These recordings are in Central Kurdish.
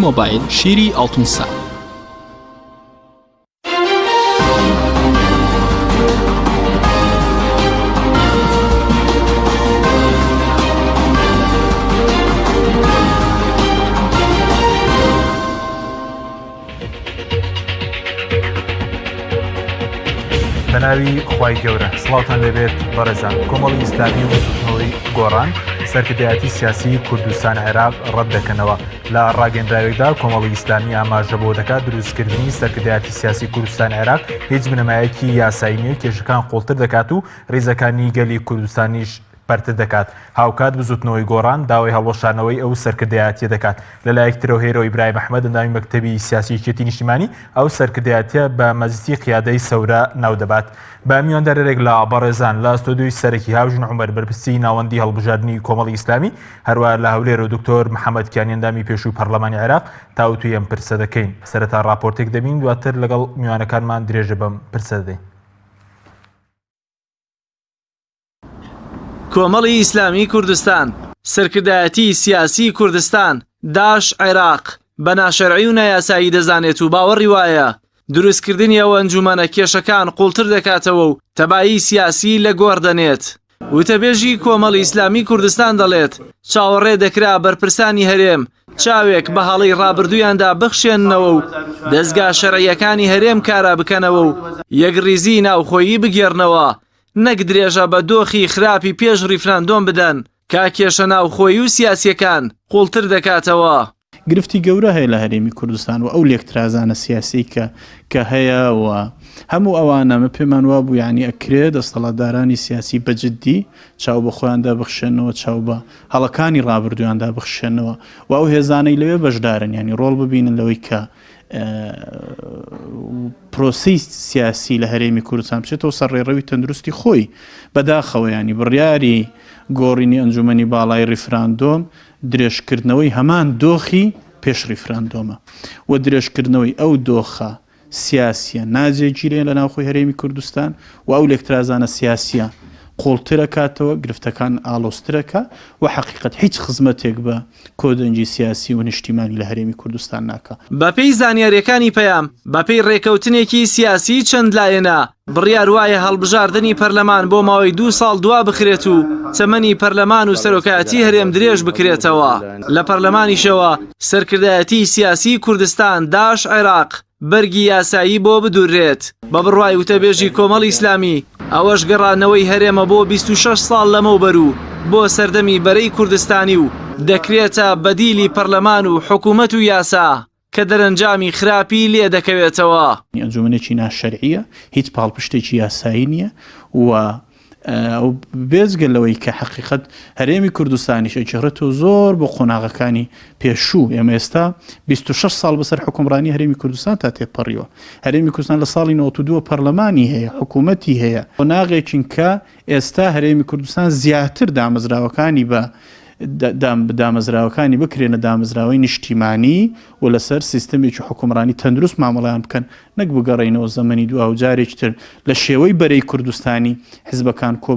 مۆبایل شیری ئاڵتونسا. بەناوی خوای گەورە سڵاوتان لەبێت بەڕێزان. کۆمەڵی ئیسلامی و وەزوتنەوەی گۆڕان سەرکردایەتی سیاسی کوردستان عێراق ڕەت دەکەنەوە. لە ڕاگەندراوێکدا کۆمەڵی ئیسلامی ئاماژە بۆ دەکات دروستکردنی سەرکردایەتی سیاسی کوردستان عێراق هیچ بنەمایەکی یاسایی نیە، کێشەکان قوڵتر دەکات و ڕێزەکانی گەلی کوردستانیش بەرتر دەکات. هاوکات بزوتنەوەی گۆڕان داوای هەڵۆشانەوەی ئەو سەرکردایەتیە دەکات. لەلایەکترەوە هێرۆ ئیبراهیم ئەحمەد ئەندامی مەکتەبی سیاسی یەکێتی نیشتیمانی ئەو سەرکردایەتیە بە مەزیتی قیادەی سەورە ناو دەبات. بە میواندارێک لە بەڕێزان لە ئەستۆدیۆی سەرەکی هاوژن عومەر بەرپرسی ناوەندی هەڵبژاردننی کۆمەڵی ئیسلامی هەروە لە هەولێر و دکتۆر محەممەد کیانی ئەندامی پێشووی پەرلەمانی عێراق تاوتوی ئەم پرسە دەکەین. سەرەتا ڕاپۆرتێک دەبین، دواتر لەگەڵ میوانەکانمان درێژە بەم پرسە دەدەین. کۆمەڵی ئیسلامی کوردستان، سەرکردایەتی سیاسی کوردستان، داعش عێراق بە ناشەرعی و نایاسایی دەزانێت و باوەڕی وایە دروستکردنی ئەو ئەنجومەنە کێشەکان قوڵتر دەکاتەوە و تەبایی سیاسی لە گۆڕ دەنێت. وتەبێژی کۆمەڵی ئیسلامی کوردستان دەڵێت چاوەڕێ دەکرا بەرپرسانی هەرێم چاوێک بە هەڵەی ڕابردوویاندا بخشێننەوە و دەستگا شەرعیەکانی هەرێم کارا بکەنەوە و یەکڕیزی ناوخۆیی بگێڕنەوە، نەک درێژە بە دۆخی خراپی پێش ریفراندۆم بدەن کا کێشە ناوخۆیی و سیاسیەکان قوڵتر دەکاتەوە. گرفتی گەورە هەیە لە هەرێمی کوردستان و ئەو لێکترازانە سیاسی کە هەیە و هەموو ئەوانەمە پێمان وا بوو یعنی ئەکرێت دەسەڵاتدارانی سیاسی بەجددی چاو بە خۆیاندا بخشێنەوە، چاو بە هەڵەکانی ڕابردویاندا بخشێنەوە و ئەو هێزانەی لەوێ بەشدارن، ینی ڕۆڵ ببینن لەوەی کە پرۆسی سیاسی لە هەرێمی کوردستان بچێتەوە سەر ڕێڕەوی تەندروستی خۆی بەداخەوە، ینی بڕیاری گۆڕینی ئەنجومەنی باڵای ریفراندۆم درێژکردنەوەی هەمان دۆخی پێش ریفراندۆمە و درێژکردنەوەی ئەو دۆخە سیاسیە ناجێگیرێن لە ناوخۆی هەرێمی کوردستان و ئەو لێکترازانە سیاسیە قوڵترە کاتەوە، گرفتەکان ئالۆسترەکە و حقیقت هیچ خزمەتێک بە کۆدەنجی سیاسی و نیشتیمانی لە هەرێمی کوردستان ناکە. بەپێی زانیاریەکانی پەیام بەپێی ڕێکەوتنێکی سیاسی چەند لایەنە بڕیار وایە هەڵبژاردننی پەرلەمان بۆ ماوەی 2 ساڵ دوا بخرێت و چەمەنی پەرلەمان و سەرۆکایەتی هەرێم درێژ بکرێتەوە. لە پەرلەمانیشەوە سەرکردایەتی سیاسی کوردستان داعش عێراق بەرگی یاسایی بۆ بدورێت. بە بڕوای وتەبێژی کۆمەڵی ئیسلامی ئەوەش گەڕانەوەی هەرێمە بۆ 26 ساڵ لەمەوبەر و بۆ سەردەمی بەرەی کوردستانی و دەکرێتە بەدیلی پەرلەمان و حکوومەت و یاسا کە دەرەنجامی خراپی لێ دەکەوێتەوە. ئەنجومەنێکی ناشەرعیە، هیچ پاڵپشتێکی یاسایی نییە و بێزگە لەوەی کە حقیقت هەرێمی کوردستانیش ئەجێڕێتەوە زۆر بۆ قۆناغەکانی پێشوو. ئێمە ئێستا 26 ساڵ بەسەر حکومڕانی هەرێمی کوردستان تا تێپەڕیوە. هەرێمی کوردستان لە ساڵی 92 پەرلەمانی هەیە، حکوومەتی هەیە، قۆناغێکین کە ئێستا هەرێمی کوردستان زیاتر دامەزراوەکانی بە دامەزراوەکانی بکرێنە دامەزراوەی نیشتیمانی و لەسەر سیستەمێکی حکومڕانی تەندروست مامەڵیان بکەن، نەک بگەڕێنەوە زەمەنی دو جارێکتر لە شێوەی بەرەی کوردستانی حزبەکان کۆ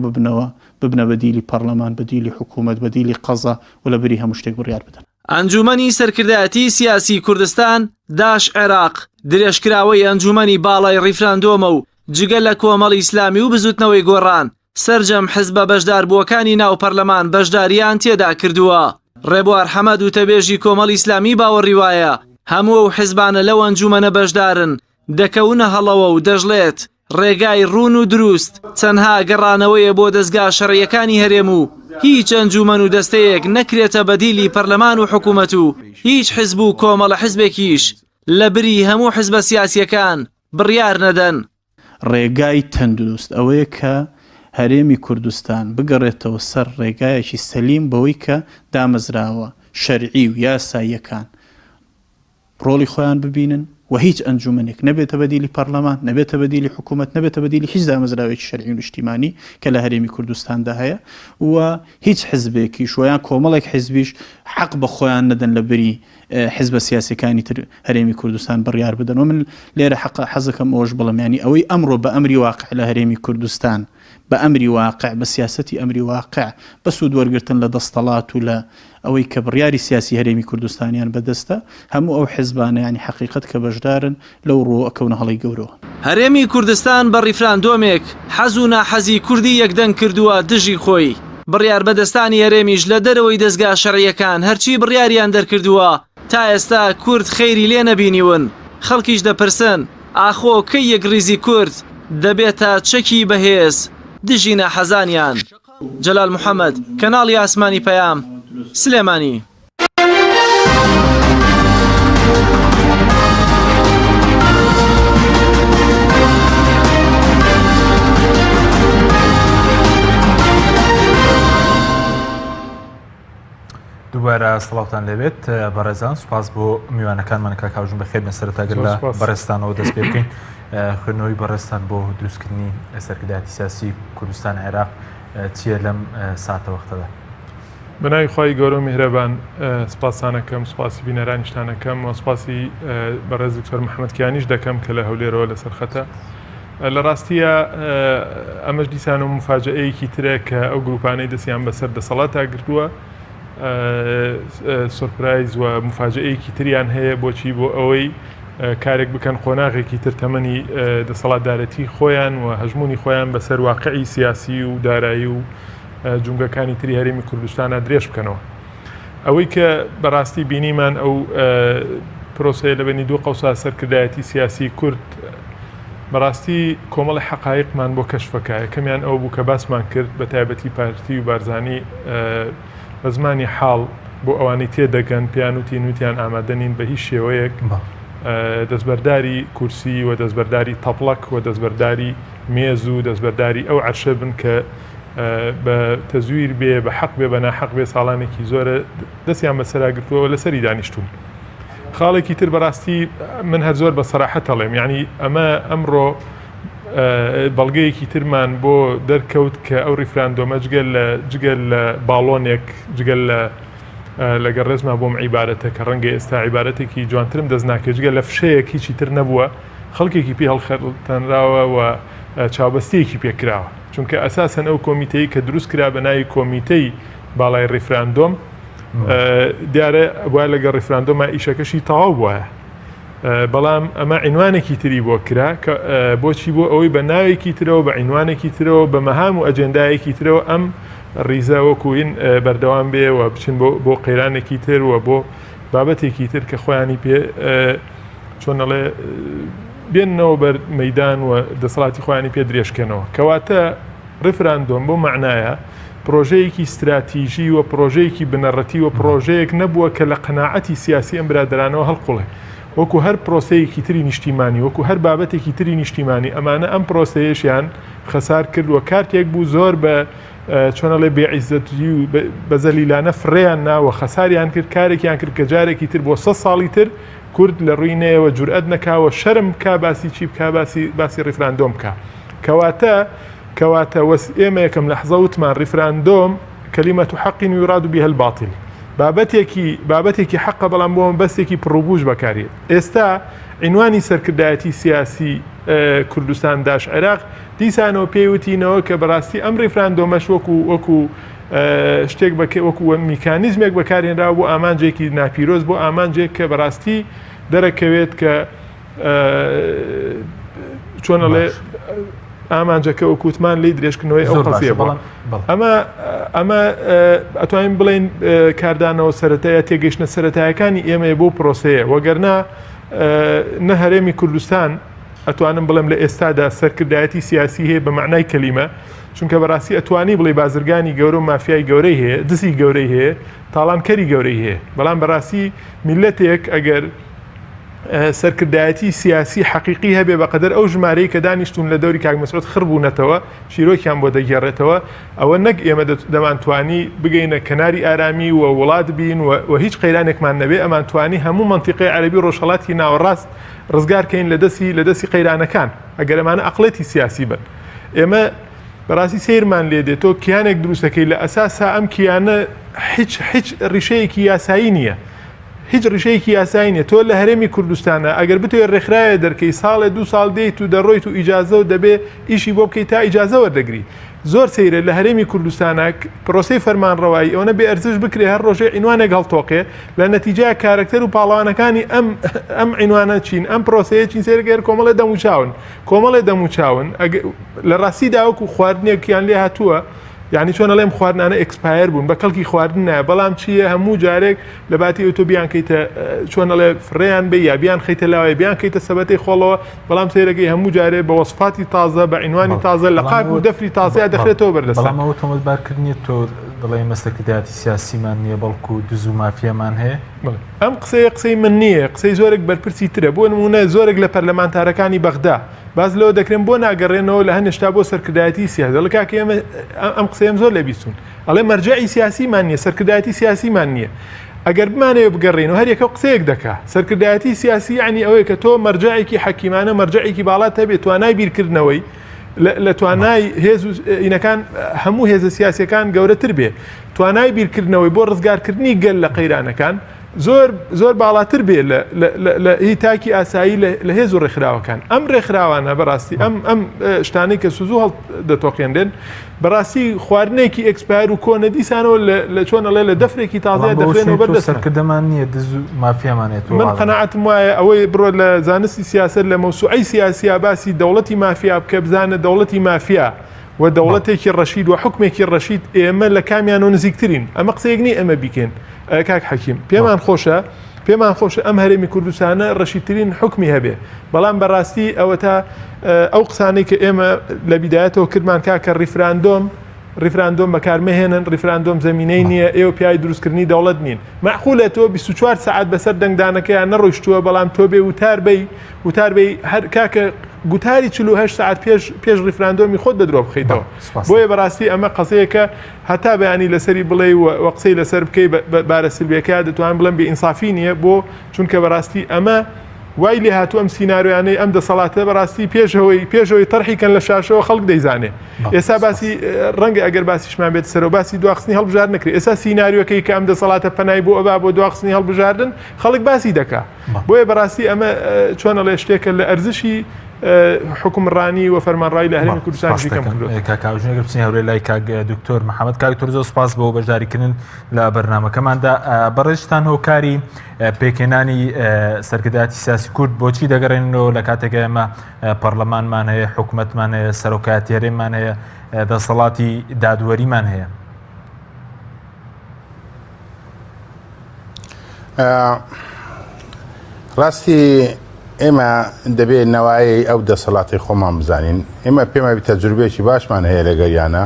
ببنە بەدیلی پەرلەمان، بەدیلی حکوومەت، بەدیلی قەزا و لە بەری هەموو شتێک بڕیار بدەن. ئەنجومەنی سەرکردایەتی سیاسی کوردستان داعش عێراق درێژکراوەی ئەنجومەنی باڵای ریفراندۆمە و جگە لە کۆمەڵی ئیسلامی و بزوتنەوەی گۆڕان سەرجەم حزبە بەشداربووەکانی ناو پەرلەمان بەشداریان تێدا کردووە. ڕێبوار حەمەد وتەبێژی کۆمەڵی ئیسلامی باوەڕی وایە هەموو ئەو حیزبانە لەو ئەنجومەنە بەشدارن دەکەونە هەڵەوە و دەژڵێت ڕێگای ڕوون و دروست تەنها گەڕانەوەیە بۆ دەستگا شەڕعیەکانی هەرێم و هیچ ئەنجومەن و دەستەیەک نەکرێتە بەدیلی پەرلەمان و حکوومەت و هیچ حیزب و کۆمەڵە حیزبێکیش لە بری هەموو حیزبە سیاسیەکان بڕیار نەدەن. ڕێگای تەندروست ئەوەیە کە هەرێمی کوردستان بگەڕێتەوە سەر ڕێگایەکی سەلیم بەوەی کە دامەزراوە شەرعی و یاساییەکان ڕۆڵی خۆیان ببینن و هیچ ئەنجومەنێک نەبێتە بەدیلی پەرلەمان، نەبێتە بەدیلی حکوومەت، نەبێتە بەدیلی هیچ دامەزراوێکی شەرعی و نیشتیمانی کە لە هەرێمی کوردستاندا هەیە و هیچ حزبێکی شویان کۆمەڵێک حزبیش حەق بە خۆیان نەدەن لە بەری حزبە سیاسەکانی تر هەرێمی کوردستان بڕیار بدەن. و من لێرە حەزەکەم ئەوەش بڵم، ینی ئەوەی ئەمڕۆ بە ئەمری واقع لە هەرێمی کوردستان بە ئەمری واقع بە سیاسەتی ئەمری واقع بە سوود وەرگرتن لە دەستەڵات و لە ئەوەی کە بڕیاری سیاسی هەرێمی کوردستانیان بەدەستە، هەموو ئەو حیزبانە ینی حقیقت کە بەشدارن لەو ڕۆ ئەکەونە هەڵی گەورەوە. هەرێمی کوردستان بە ڕیفراندۆمێک حەز و ناحەزی کوردی یەکدەنگ کردووە دژی خۆی. بڕیار بەدەستانی هەرێمیش لە دەرەوەی دەستگا شەڕیەکان هەرچی بڕیاریان دەرکردووە تا ئێستا کورد خەیری لێ نەبینیون. خەڵکیش دەپرسن ئاخۆ کەی یەک ریزی کورد دەبێتە چەکی بەهێز دژی ناحەزانیان. جەلال محەممەد، کەناڵی ئاسمانی پەیام، سلێمانی. دووبارە سڵاوتان لەبێت بەڕێزان، سوپاس بۆ میوانەکانمان کە کاژون بەخێر بەسەرەتاگەر لە بەڕێستانەوە دەست پێ بکەین. خوێندنەوەی بەڕێستان بۆ دروستکردنی سەرکردایەتی سیاسی کوردستان عێراق چییە لەم ساتە وەختەدا؟ بەناوی خی گەورە و میهرەبان سپاسانەکەم، سپاسی بینەرانیشتانەکەم و سپاسی بەڕێز دکتۆر محەممەدکیانیش دەکەم کە لە هەولێرەوە لەسەر خەتە. لە ڕاستیە ئەمەش دیسان و مفاجئەیەکی ترە کە ئەو گروپانەی دەستیان بەسەر دەسەڵاتە گرتووە، سورپرایز و مفاجئەیەکی تریان هەیە بۆچی بۆ ئەوەی کارێک بکەن قۆناغێکی تر تەمەنی دەسەڵاتدارەتی خۆیان و هەژمونی خۆیان بەسەر واقعی سیاسی و دارایی و جونگەکانی تری هەرێمی کوردستانە درێژ بکەنەوە. ئەوەی کە بەڕاستی بینیمان ئەو پرۆسەیە لە بینی دوو قەوسا سەرکردایەتی سیاسی کورد بەڕاستی کۆمەڵی حەقایقمان بۆ کەشفەکە. یەکەمیان ئەو بوو کە باسمان کرد بە تایبەتی پارتی و بارزانی بە زمانی حاڵ بۆ ئەوانەی تێدەگەن پیان وتی نوتیان ئامادەنین بە هیچ شێوەیەک دەستبەرداری کورسی و دەستبەرداری تەپڵک و دەستبەرداری مێز و دەستبەرداری ئەو عەرشە بن کە بە تەزویر بێ بە حەق بێ بە ناحەق بێ ساڵانێکی زۆرە دەستیان بەسەراگرتووە لەسەری دانیشتون. خاڵێکی تر بەڕاستی من هەر زۆر بە سەراحەت هەڵێم، یعنی ئەمە ئەمڕۆ بەڵگەیەکی ترمان بۆ دەرکەوت کە ئەو ریفراندۆمە جگەل لە باڵۆنێک جگەل لەگەڵ ڕێزما بۆم عیبارەتە کە ڕەنگە ئێستا عیبارەتێکی جوانترم دەست ناکە جگەل لە فشەیەک هیچی تر نەبووە، خەڵکێکی پێ هەڵخەتەنراوە و چاوبەستەیەکی پێکراوە. چونکە ئەساسەن ئەو کۆمیتەی کە دروست کرا بە ناوی کۆمیتەی باڵای ریفراندۆم دیارە وای لەگەڵ ریفراندۆمە ئیشەکەشی تەواو بووە، بەڵام ئەمە عینوانێکی تری بۆ کرا بۆچی بۆ ئەوەی بە ناوێکی ترەوە بە عینوانێکی ترەوە بە مەهام و ئەجێندایەکی ترەوە ئەم ڕیزە وەکوین بەردەوام بێ و بچین بۆ قەیرانێکی تر و بۆ بابەتێکی تر کە خۆیانی پێ چۆنەڵێ بێنەوە بەر مەیدان و دەسەڵاتی خۆیانی پێ درێژکەنەوە. کەواتە ڕیفراندۆم بۆ معنایە پرۆژەیەکی استراتیژی و پرۆژەیەکی بنەڕەتی و پرۆژەیەک نەبووە کە لە قەناعەتی سیاسی ئەم برادرانەوە هەڵقوڵێ، وەکو هەر پرۆسەیەکی تری نیشتیمانی وەکو هەر بابەتێکی تری نیشتیمانی ئەمانە ئەم پرۆسەیەشیان خەسار کرد و کارتێک بوو زۆر بە چۆنەڵێ بێعیزەتی و بەزەلیلانە فڕێیان ناوە خەساریان کرد، کارێکیان کرد کە جارێکی تر بۆ 100 ساڵی تر کورد لە ڕووینەوە جورئەت نەکاوە شەرم کا باسی چی بکە باسی ریفراندۆم بکە. کەواتە وەس ئێمە یەکەم لەحظە وتمان ریفراندۆم کەلیمەت حەق یوراد بها الباطل، بابەتێکی حەقە بەڵام بۆ بەستێکی پڕوبوش بەکارێت. ئێستا عنوانی سەرکردایەتی سیاسی کوردستان داش عێراق دیسانەوە پێیوتینەوە کە بەڕاستی ئەم ریفراندۆمەش وەکو شتێک وەکو میکانیزمێک بەکارهێنراوە بۆ ئامانجێکی ناپیرۆز بۆ ئامانجێک کە بەڕاستی دەرەکەوێت کە چۆنەڵێ ئامانجەکە وەکوتمان لی درێژکردنەوەی ئەو قەزیە بووە. ئەمە ئەتوانین بڵێن کاردانەوە سەرەتایە تێگەیشتنە سەرەتایەکانی ئێمە بۆ پرۆسەیە، وەگەرنا نە هەرێمی کوردستان ئەتوانم بڵێم لە ئێستادا سەرکردایەتی سیاسی هەیە بە معنای کەلیمە، چونکە بەڕاستی ئەتوانی بڵێ بازرگانی گەورە و مافیای گەورەی هەیە، دزی گەورەی هەیە، تاڵانکەری گەورەی هەیە، بەڵام بەڕاستی میلەتێک ئەگەر سەرکردایەتی سیاسی حەقیقی هەبێ بەقەدەر ئەو ژمارەی کە دانیشتون لە دەوری کاک مەسعود خڕبوونەتەوە شیرۆکیان بۆ دەگێڕێتەوە ئەوە نەک ئێمە دەمانتوانی بگەینە کەناری ئارامی و وڵات بین و هیچ قەیرانێکمان نەبێ ئەمانتوانی هەموو منتیقی عەرەبی ڕۆژهەڵاتی ناوەڕاست ڕزگارکەین لە دەستی قەیرانەکان ئەگەر ئەمانە ئەقڵەتی سیاسی بن. ئێمە بەڕاستی سیرمان لێ دێتەوە کیانێک دروستەکەی لە ئەساسا ئەم کیانە هیچ ڕیشەیەکی یاسایی نییە. هیچ ڕیشەیەکی یاسایی نیە. تۆ لە هەرێمی کوردستانە ئەگەر بتوێ ڕێکخراوێ دەرکەی ساڵێ 2 ساڵ دێیت و دەڕۆیت و ئیجازە و دەبێ ئیشی بۆ بکەیت تا ئیجازە وەردەگری. زۆر سەیرە لە هەرێمی کوردستانە پرۆسەی فەرمانڕەوایی ئەوە بێ ئەرزش بکرێ هەر ڕۆژێ عینوانێک هەڵتۆقێ لە نەتیجای کارکتەر و پاڵەوانەکانی ئەم عینوانە چین ئەم پرۆسەیە چین سێرگەر کۆمەڵێ دەموچاون لە ڕاستی داوەکو خواردنێکیان لێ هاتووە یعنی چۆن ئەڵێم خواردنانە ئەکسپایر بوون بە کەڵکی خواردن نایە بەڵام چییە هەموو جارێک لە باتی ئۆتۆبیان کەیتە چۆن ئەڵێ فڕێیان بێ یا بیان خەیتە لاوێ بیان کەیتە سەبەتەی خۆڵەوە بەڵام سێرەگەی هەموو جارێ بە وەسفاتی تازە بە عینوانی تازە لە قاپ و دەفری تازەیە دەخرێتەوە بەردەست. بەڵامەوە تۆمەتبارکردنی تۆ دەڵێ مەسلەکردایەتی سیاسیمان نییە بەڵکو دز و مافیەمان هەیە. ئەم قسەی من نییە قسەی زۆرێک بەرپرسی ترە بۆ نمونە زۆرێک لە پەرلەمانتارەکانی بەغدا باز لەوە دەکرێن بۆ ناگەڕێنەوە لە هەنێشتا بۆ سەرکردایەتی سیاسی دەڵێ کاکە ئێمە ئەم قسەیەم زۆر لێ بیستون ئەڵێ مەرجعی سیاسیمان نییە سەرکردایەتی سیاسیمان نییە. ئەگەر بمانەوە بگەڕێنەوە هەر یەکە قسەیەک دەکا سەرکردایەتی سیاسی ینی ئەوەیە کە تۆ مەرجعێکی حەکیمانە مەرجعێکی باڵات هەبێت توانای بیرکردنەوەی لە توانای هێز ئینەکان هەموو هێزە سیاسیەکان گەورەتر بێ توانای بیرکردنەوەی بۆ ڕزگارکردنی گەل لە قەیرانەکان زۆر باڵاتر بێ لە هیتاکی ئاسایی لە هێز و ڕێکخراوەکان. ئەم ڕێکخراوانە بەڕاستی ئەم شتانەی کە سوزوو هەڵ دەتۆقێندێن بەڕاستی خواردنێکی ئەکسپایر و کۆنە دیسانەوە لە چۆن ئەڵێ لە دەفرێکی تازای دەخرێنەوە بەردەست سەرکردەمان نییە دز و مافیامانێت. من قەناعەتم وایە ئەوەی بڕۆ لە زانستی سیاست لە مەوسوعەی سیاسیا باسی دەوڵەتی مافیا بکە بزانە دەوڵەتی مافیا و دەوڵەتێکی ڕەشید و حکمێکی ڕەشید ئێمە لە کامیانەوە نزیکترین ئەمە قسەیەک نی ئەمە بیکەین کاک حەکیم پێمان خۆشە ئەم هەرێمی کوردستانە ڕەشیدترین حکمی هەبێ بەڵام بەڕاستی ئەوە تا ئەو قسانەی کە ئێمە لە بیدایەتەوە کردمان کاکە ریفراندۆم بەکارمەهێنن ریفراندۆم زمینەی نییە ئێوە پیاوی دروستکردنی دەوڵەت نین معقولە تۆ 24 ساعت بەسەر دەنگدانەکەیان نەڕۆیشتووە بەڵام تۆ بێ وتاربەی هەر کاکە گوتاری 48 ساعت پێش ریفراندۆمی خۆت بەدرۆ بخەیتەوە. بۆیە بەڕاستی ئەمە قسەیەکە هەتا بەیانی لەسەری بڵێ و قسەی لەسەر بکەی بارە سلبیەکە دەتوان بڵم بێ ئینسافی نییە بۆ چونکە بەڕاستی ئەمە وای لێ هاتوو ئەم سیناریوانەی ئەم دەسەڵاتە بەڕاستی پێشەوەی تەرحیکەن لە شاشەوە خەڵک دەیزانێ. ئێستا باسی ڕەنگە ئەگەر باسیشمان بێت سەرەوە باسی دواخستنی هەڵبژار نەکرێت. ئێستا سیناریوەکەی کە ئەم دەسەڵاتە پەنای بۆ ئەبا بۆ دواخستنی هەڵبژاردن خەڵک باسی دەکا. بۆیە بەڕاستی ئەمە چۆنەڵێ شتێکە لە ئەرزشی حکومڕانی و فەرمانڕایی لە هەرێمی کوردستان کاکاژنێگە بچین هەورێ لای کاک دکتۆر محەممەد کاک تۆر زۆر سپاس بۆ بەشداریکردن لە بەرنامەکەماندا بەڕێژتان هۆکاری پێکێنانی سەرکردایەتی سیاسی کورد بۆچی دەگەڕێنەوە لە کاتێکە ئێمە پەرلەمانمان هەیە حکوومەتمان هەیە سەرۆکایەتی هەرێممان هەیە دەسەڵاتی دادوەریمان هەیە. ڕاستی ئێمە دەبێت نەوایی ئەو دەسەڵاتی خۆمان بزانین ئێمە پێمە تەجروبێکی باشمان هەیە لەگەریانە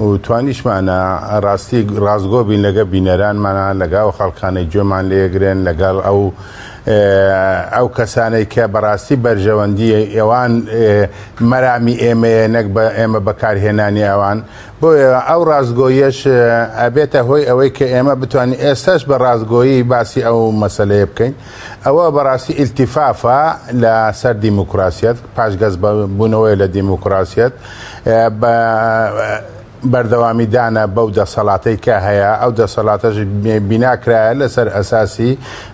و توانیشمانە ڕاستی ڕازگۆ بین لەگە بینەرانمانە لەگەڵ خەڵکانەی گوێمان لێگرن لەگەڵ ئەو کەسانەی کە بەڕاستی بەرژەوەندی ئێوان مەرامی ئێمەیە نەک بە ئێمە بەکارهێنانی ئەوان بۆیە ئەو ڕازگۆیەش ئەبێتە هۆی ئەوەی کە ئێمە بتوانین ئێستاش بە ڕازگۆیی باسی ئەو مەسەلەیە بکەین. ئەوە بەڕاستی ئیلتیفافە لە سەر دیموکراسیەت پاشگەز بوونەوەی لە دیموکراسیەت بەردەوامی دانە بەو دەسەڵاتەی کە هەیە ئەو دەسەڵاتەش بیناکرایە لەسەر ئەساسی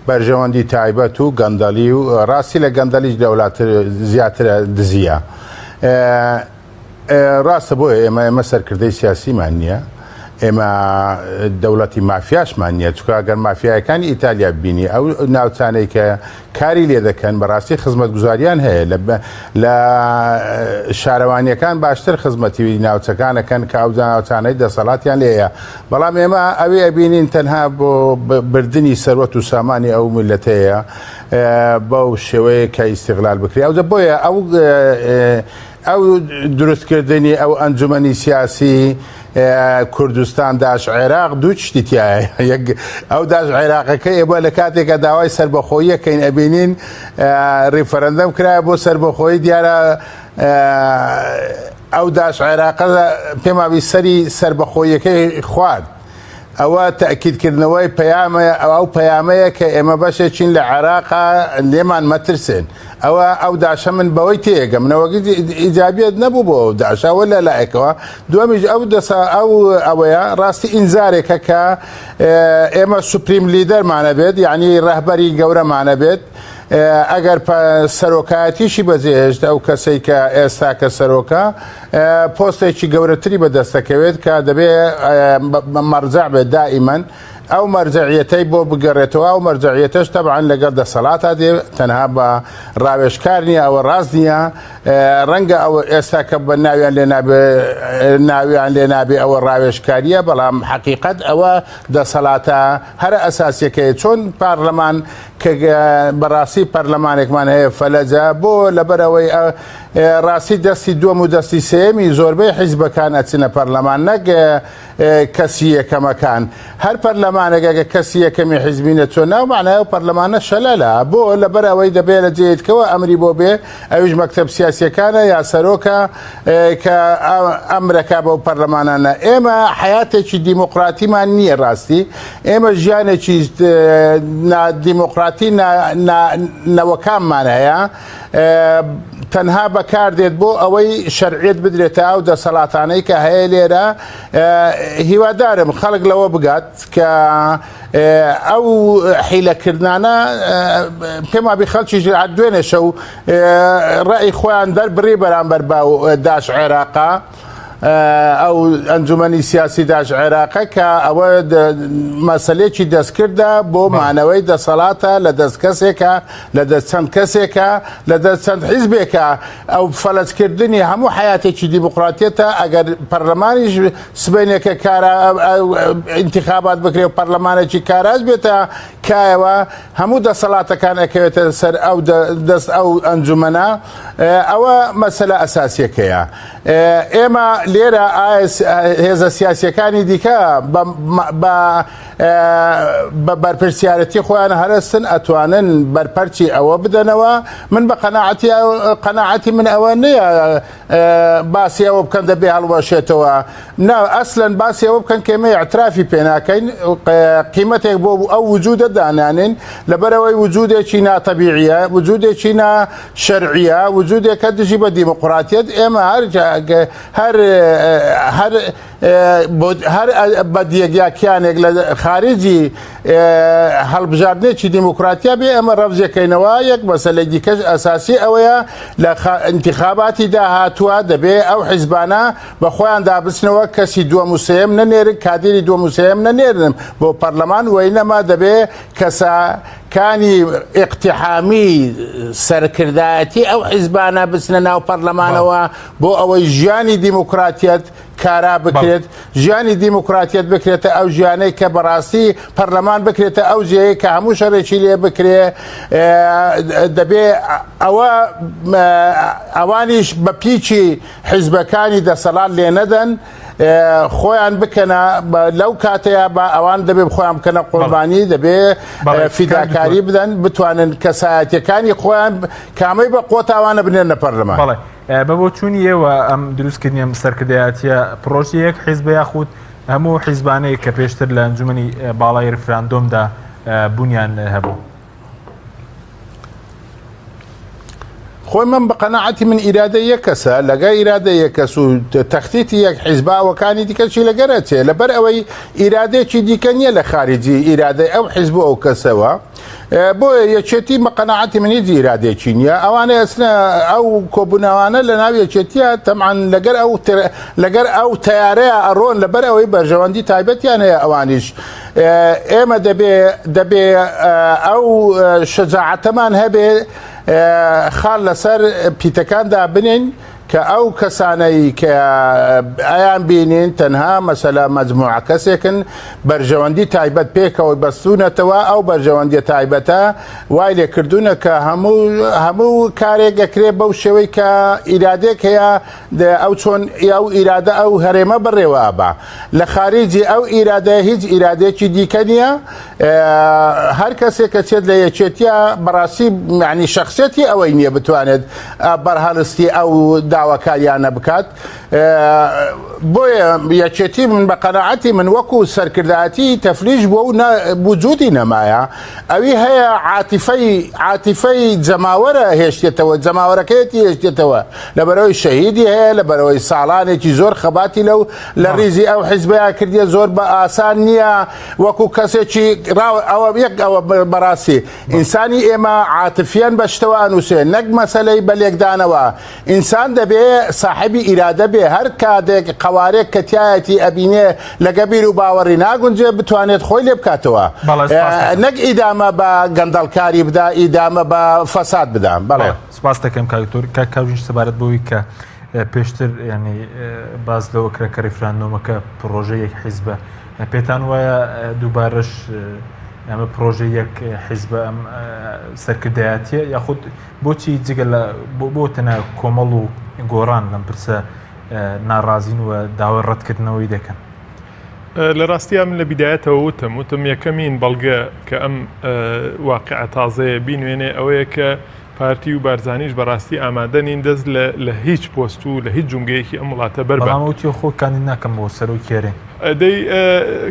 بەرژەوەندی تایبەت و گەندەلی و ڕاستی لە گەندەلیش دەوڵات زیاترە دزیە. ڕاستە بۆیە ئێمە سەرکردەی سیاسیمان نییە ئێمە دەوڵەتی مافیاشمان نییە چکە ئەگەر مافیایەکانی ئیتالیا بینی ئەو ناوچانەی کە کاری لێ دەکەن بەڕاستی خزمەت گوزاریان هەیە لە شارەوانیەکان باشتر خزمەتی ناوچەکانەکەن کە ئەو ناوچانەی دەسەڵاتیان لێیە بەڵام ئێمە ئەوێ ئەبینین تەنها بۆ بردننی سەروەت و سامانی ئەو میلەتەیە بەو شێوەیە کە ئیستیغلال بکرێ ئەو بۆیە ئەو دروستکردنی ئەو ئەنجومەنی سیاسی کوردستان داش عێراق دوو شتی تایە ئەو داش عێراقەکە ئێوە لە کاتێکە داوای سربەخۆییەکەین ئەبینین ریفەرەندەم کرایە بۆ سربەخۆیی دیارە ئەو داش عێراقە پێماوی سەری سربەخۆیەکەی خوارد ئەوە تەکیدکردنەوەی پەیامە ئەو پەیامەیە کە ئێمە بەشێکین لە عێراقا لێمان مەترسێن ئەو داشە من بەوەی تێگە منەوەگی ئیجابیت نەبوو بۆ ئەو داشەوە لە لایەکەوە دومیش ئەوەیە ڕاستی ئینزارێکە کە ئێمە سوپریم لیدەرمانە بێت یعنی ڕەهبەری گەورەمانە بێت ئەگەر سەرۆکایەتیشی بەجێهێشت ئەو کەسەی کە ئێستا کە سەرۆکە پۆستێکی گەورەتری بەدەستەکەوێت کە دەبێ مەرجع بێت دائیمەن ئەو مەرجعیەتەی بۆ بگەڕێتەوە ئەو مەرجعیەتەش تەبعاً لەگەڵ دەسەڵاتە دێ تەنها بە ڕاوێژکار نیە ئەوە ڕاست نییە ڕەنگە ئەوە ئێستا کە بە ناویان لێ نابێ ئەوە ڕاوێژکاریە بەڵام حەقیقەت ئەوە دەسەڵاتە هەرە ئەساسیەکەی چۆن پارلەمان کە بەڕاستی پەرلەمانێکمان هەیە فەلەجە بۆ لەبەرەوەی ڕاستی دەستی دووەم و دەستی سێمی زۆربەی حیزبەکان ئەچنە پەرلەمان نەک کەسی یەکەمەکان هەر پەرلەمانێکە کەسی یەکەمی حیزبینە چۆن ناو معنای ئەو پەرلەمانە شەلەلە بۆ لەبەرەوەی دەبێت لە جێیتکەوە ئەمری بۆ بێ ئەویش مەکتەب سیاسیەکانە یا سەرۆکە کە ئەمرەکە بەو پەرلەمانانە ئێمە حیاتێکی دیموقراتیمان نییە ڕاستی ئێمە ژیانێکی دیموقراتی نەوەکانمان هەیە تەنها بەکاردێت بۆ ئەوەی شەرعیت بدرێتە ئەو دەسەڵاتانەی کە هەیە لێرە هیوادارم خەڵک لەوە بگات کە ئەو حیلەکردانە پێم وابی خەڵکی دوێنێ شەو ڕای خۆیان دەربڕی بەرامبەر بە داش عێراقا ئەو ئەنجومەنی سیاسی داش عێراقە کە ئەوە مەسەلێکی دەستکردە بۆ مانەوەی دەسەڵاتە لە دەست کەسێکە لە دەست چەند کەسێکە لە دەست چەند حیزبێکە ئەو فەلەتکردنی هەموو حیاتێکی دیموقراتیەتە ئەگەر پەرلەمانیش سبەینێکە کارە ئینتیخابات بکرێ و پەرلەمانێکی کاراج بێتە کایەوە هەموو دەسەڵاتەکان ئەکەوێتە سەر دەست ئەو ئەنجومەنە ئەوە مەسەلە ئەساسیەکەیە ئێمە لێرە هێزە سیاسیەکانی دیکە بە بەرپرسیارەتی خۆیان هەرستن ئەتوانن بەرپەرچی ئەوە بدەنەوە من بە قەناعەتی من ئەوە نییە باسی ئەوە بکەن دەبێ هەڵوەشێتەوە ئەسلەن باسی ئەوە بکەن کێمە اعترافی پێناکەین قیمەتێک بۆ ئەو وجودە دانانین لەبەرەوەی وجودێکی ناتەبیعیە وجودێکی ناشەرعیە وجودێکە دژی بە دیموقراتیەت ئێمە هەر بەدیەگیاکیانێک لە خارجی هەڵبژاردنێکی دیموکراتیا بێ ئەمە ڕەوزەکەینەوە یەک مەسەلەی دیکەش ئەساسی ئەوەیە لە ئینتیخاباتی داهاتووە دەبێ ئەو حیزبانە بە خۆیان دابستنەوە کەسی دووەم و سێم نەنێرن کادری دووەم و سێم نەنێرن بۆ پەرلەمان وەینەما دەبێ کەسەکانی ئیقتیحامی سەرکردایەتی ئەو حیزبانە بچنە ناو پەرلەمانەوە بۆ ئەوەی ژیانی دیموکراتیەت کارا بکرێت ژیانی دیموکراتیت بکرێتە ئەو ژیانەی کە بەڕاستی پەرلەمان بکرێتە ئەو جێی کە هەموو شەڕێکی لێ بکرێ دەبێ ئەوانیش بە پیچی حیزبەکانی دەسەڵات لێ نەدەن خۆیان بکەنە لەو کاتەیە بە ئەوان دەبێ خۆیان بکەنە قوربانی دەبێ فیداکاری بدەن بتوانن کەسایەتیەکانی خۆیان کامەی بە قۆتاوانە بنێنە پەرلەمان بە بۆ چوونی ئێوە ئەم دروستکردنیە سەرکردایەتیە پرۆژەیەک حیزب یاخود هەموو حیزبانەیە کە پێشتر لە ئەنجومەنی باڵای ریفراندۆمدا بوونیان هەبوو خۆی من بە قەناعەتی من ئیرادە یەک کەسە لەگە ئیرادە یەک کەس و تەختیتی یەک حیزباوەکانی دیکەچی لەگەرە چێ لەبەر ئەوەی ئیرادێکی دیکە نییە لە خارجی ئیرادەی ئەو حیزب ئەو کەسەوە بۆ یەکێتی بە قەناعەتی منی ئیرادێکی نییە ئەوانە ئەسنە ئەو کۆبوونەوانە لە ناو یەکێتیە تەمان لەگەر ئەو تیارەیە ئەڕۆن لەبەر ئەوەی بەرژەوەندی تایبەتیان هەیە ئەوانیش ئێمە دەبێ ئەو شەجاعەتەمان هەبێ خاڵ لەسەر پیتەکاندا بنین کە ئەو کەسانەی کە ئایان بینین تەنها مەسەلا مەجموعە کەسێکن بەرژەوەندی تایبەت پێکەوە بەستونەتەوە ئەو بەرژەوەندی تایبەتە وای لێکردوونە کە هەموو کارێک دەکرێت بەو شێوەی کە ئیرادێک هەیە ئەو چۆن ئەو ئیرادە ئەو هەرێمە بڕێوە بە لە خارجی ئەو ئیرادە هیچ ئیرادێکی دیکە نییە هەر کەسێک کە چێت لە یەکێتیە بەڕاستی معنی شخصێتی ئەوەی نییە بتوانێت بەرهەڵستی ئەو داواکاریانە بکات بۆیە یەکێتی من بە قەناعەتی من وەکو سەرکردایەتی تەفلیش بۆ و وجودی نەمایە ئەوی هەیە عاتیفەی جەماوەرە هێشتێتەوە جەماوەرەکەیەتی هێشتێتەوە لەبەرەوەی شەهیدی هەیە لەبەرەوەی ساڵانێکی زۆر خەباتی لەو لە ڕیزی ئەو حیزبەیە کردیە زۆر بە ئاسان نییە وەکو کەسێکی ئەوە یەک ئەوە بەڕاستی ئینسانی ئێمە عاتفیان بە شتەوە ئەنووسێ نەک مەسەلەی بەلێکدانەوە ئینسان دەبێ ساحبی ئیرادە بێ هەر کاتێک قوارێک کەتیایەتی ئەبینێ لەگە بیر و باوەڕی ناگونجێ بتوانێت خۆی لێ بکاتەوە نەک ئیدامە بە گەندەڵکاری بدا ئیدامە بە فەساد بدام بەڵێ سپاس دەکەم کاکتۆر سەبارەت بەوەی کە پێشتر ینی باز لەوە کرا کە ریفراندۆمەکە پرۆژەیەک حیزبە پێتان وایە دووبارەش ئەمە پرۆژە یەک حیزبە ئەم سەرکردایەتیە یاخود بۆچی جگە لە بۆ تەنە کۆمەڵ و گۆڕان لەم پرسە ناڕازین و داوای ڕەتکردنەوەی دەکەن لە ڕاستیە من لە بیدایەتەوە وتم یەکەمین بەڵگە کە ئەم واقعە تازەیە بینوێنێ ئەوەیە کە پارتی و بارزانیش بەڕاستی ئامادە نین دەست لە هیچ پۆست و لە هیچ جونگەیەکی ئەم وڵاتە بەربەڵامەوتی خۆکانی ناکەم بۆ سەر و کێرێ دەی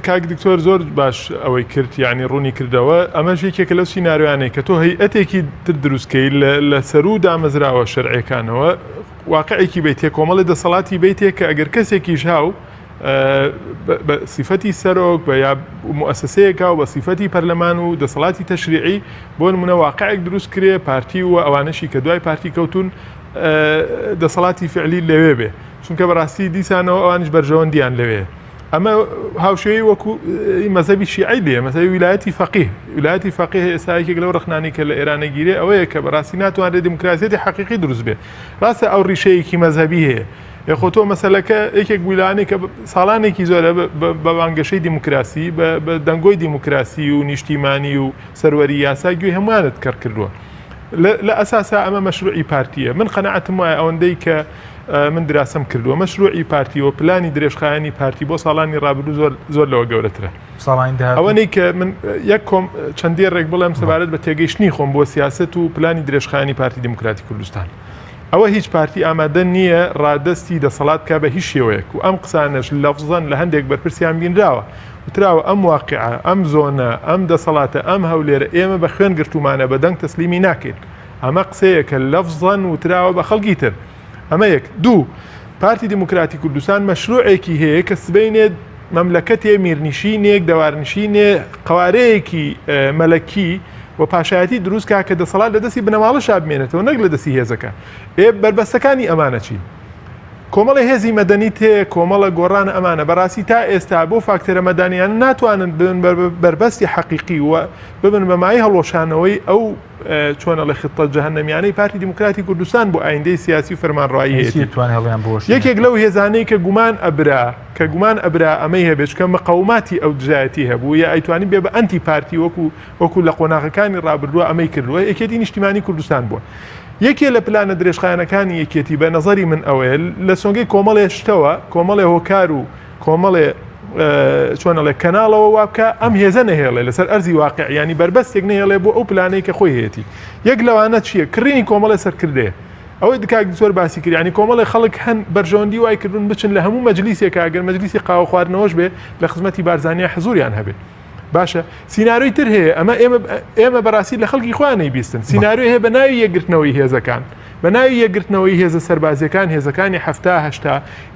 کاک دکتۆر زۆر باش ئەوەی کرد ینی ڕوونی کردەوە ئەمەش یەکێکە لەو سیناریوانەیە کە تۆ هەیئەتێکی تر دروستکەی لە سەر و دامەزراوە شەرعیەکانەوە واقعێکی بیتێ کۆمەڵی دەسەڵاتی بیتێ کە ئەگەر کەسێکیش هاو بە سیفەتی سەرۆک بە یا مؤسسەیەکە و بە سیفەتی پەرلەمان و دەسەڵاتی تەشریعی بۆ نمونە واقعێک دروست کرێ پارتی و ئەوانەشی کە دوای پارتی کەوتون دەسەڵاتی فعلی لەوێ بێ چونکە بەڕاستی دیسانەوە ئەوانش بەرژەوەندیان لەوێ ئەمە هاوشێوی وەکو مەزەبی شیعی لێ مەسەوی ویلایەتی فەقیه ئێستایەکێک لەو ڕخنانی کە لە ئێرانە گیرێ ئەوەیە کە بەڕاستی ناتوانرێت دیموکراسیەتی حەقیقی دروست بێ ڕاستە ئەو ڕیشەیەکی مەزهبی هەیە یخۆ تۆ مەسەلەکە یەکێک ویلانەی کە ساڵانێکی زۆرە بە بانگەشەی دیموکراسی بە دەنگۆی دیموکراسی و نیشتیمانی و سەروەری یاسا گوێ هەمووانت کەڕ کردووە لە ئەساسا ئەمە مەشروعی پارتیە من قەنەعەتم وایە ئەوەندەی کە من دراسەم کردووە مەشروعی پارتی و پلانی درێژخایانی پارتی بۆ ساڵانی ڕابردوو زۆر لەوە گەورەترە ئەوەنەی کە من یەک کۆم چەندێ ڕێک بڵێم سەبارەت بە تێگەیشتنی خۆم بۆ سیاست و پلانی درێژخایانی پارتی دیموکراتی کوردستان ئەوە هیچ پارتی ئامادە نییە ڕادستی دەسەڵات کا بە هیچ شێوەیەک و ئەم قسانەش لەفزەن لە هەندێک بەرپرسیان بینراوە وتراوە ئەم واقعە ئەم زۆنە ئەم دەسەڵاتە ئەم هەولێرە ئێمە بە خوێن گرتومانە بە دەنگ تەسلیمی ناکەین ئەمە قسەیەکە لەفزەن وتراوە بە خەڵکی تر ئەمە یەک دوو پارتی دیموکراتی کوردستان مەشروعێکی هەیە کە سبەینێت مەملەکەتێ میرنشینێک دەوارنشینێ قوارەیەکی مەلەکی و پاشایەتی دروست کا کە دەسەڵات لە دەستی بنەماڵەش بمێنێتەوە نەک لە دەستی هێزەکە بربەستەکانی ئەمانە چین کۆمەڵی هێزی مەدەنی تێ کۆمەڵە گۆڕانە ئەمانە بەڕاستی تا ئێستا بۆ فاکتەرە مەدانیان ناتوانن بن بربەستی حەقیقی و ببن بەمای هەڵۆشانەوەی ئەو چۆنە لە خطە جەهەنەمیانەی پارتی دیموکراتی کوردستان بۆ ئایندەی سیاسی و فەرمانڕەوایی یەکێک لەو هێزانەی کە گومان ئەبرا ئەمەی هەبێت کە مەقەوماتی ئەو دژایەتی هەبوو یا ئەیتوانی بێ بە ئەنتی پارتی وەکو لە قۆناغەکانی ڕابردووە ئەمەی کردووە یەکێتی نیشتیمانی کوردستان بووە یەکێ لە پلانە درێژخایەنەکانی یەکێتی بە نەزەری من ئەوەیە لە سۆنگەی کۆمەڵێ شتەوە کۆمەڵێ هۆکار و کۆمەڵێ چۆنەڵێ کەناڵەوە وابکە ئەم هێزە نەهێڵێ لەسەر ئەرزی واقع ینی بربەستێک نهێڵێ بۆ ئەو پلانەی کە خۆی هەیەی یەک لەوانە چییە کڕینی کۆمەڵی سەرکردێ ئەوەی دکاک زۆر باسی کرد ینی کۆمەڵی خەڵک هەن بەرژەوەندی وای کردون بچن لە هەموو مەجلیسێکە ئەگەر مەجلیسی قاوە خواردنەوەش بێ لە خزمەتی بارزانیا حزوریان هەبێت باشە سیناروی تر هەیە ئێمە بەڕاستی لە خەڵکی خوانەی بیستن سیناروی هەیە بە ناوی یەکگرتنەوەی هێزەکان بە ناوی یەکگرتنەوەی هێزە سەربازیەکان هێزەکانی هەفتا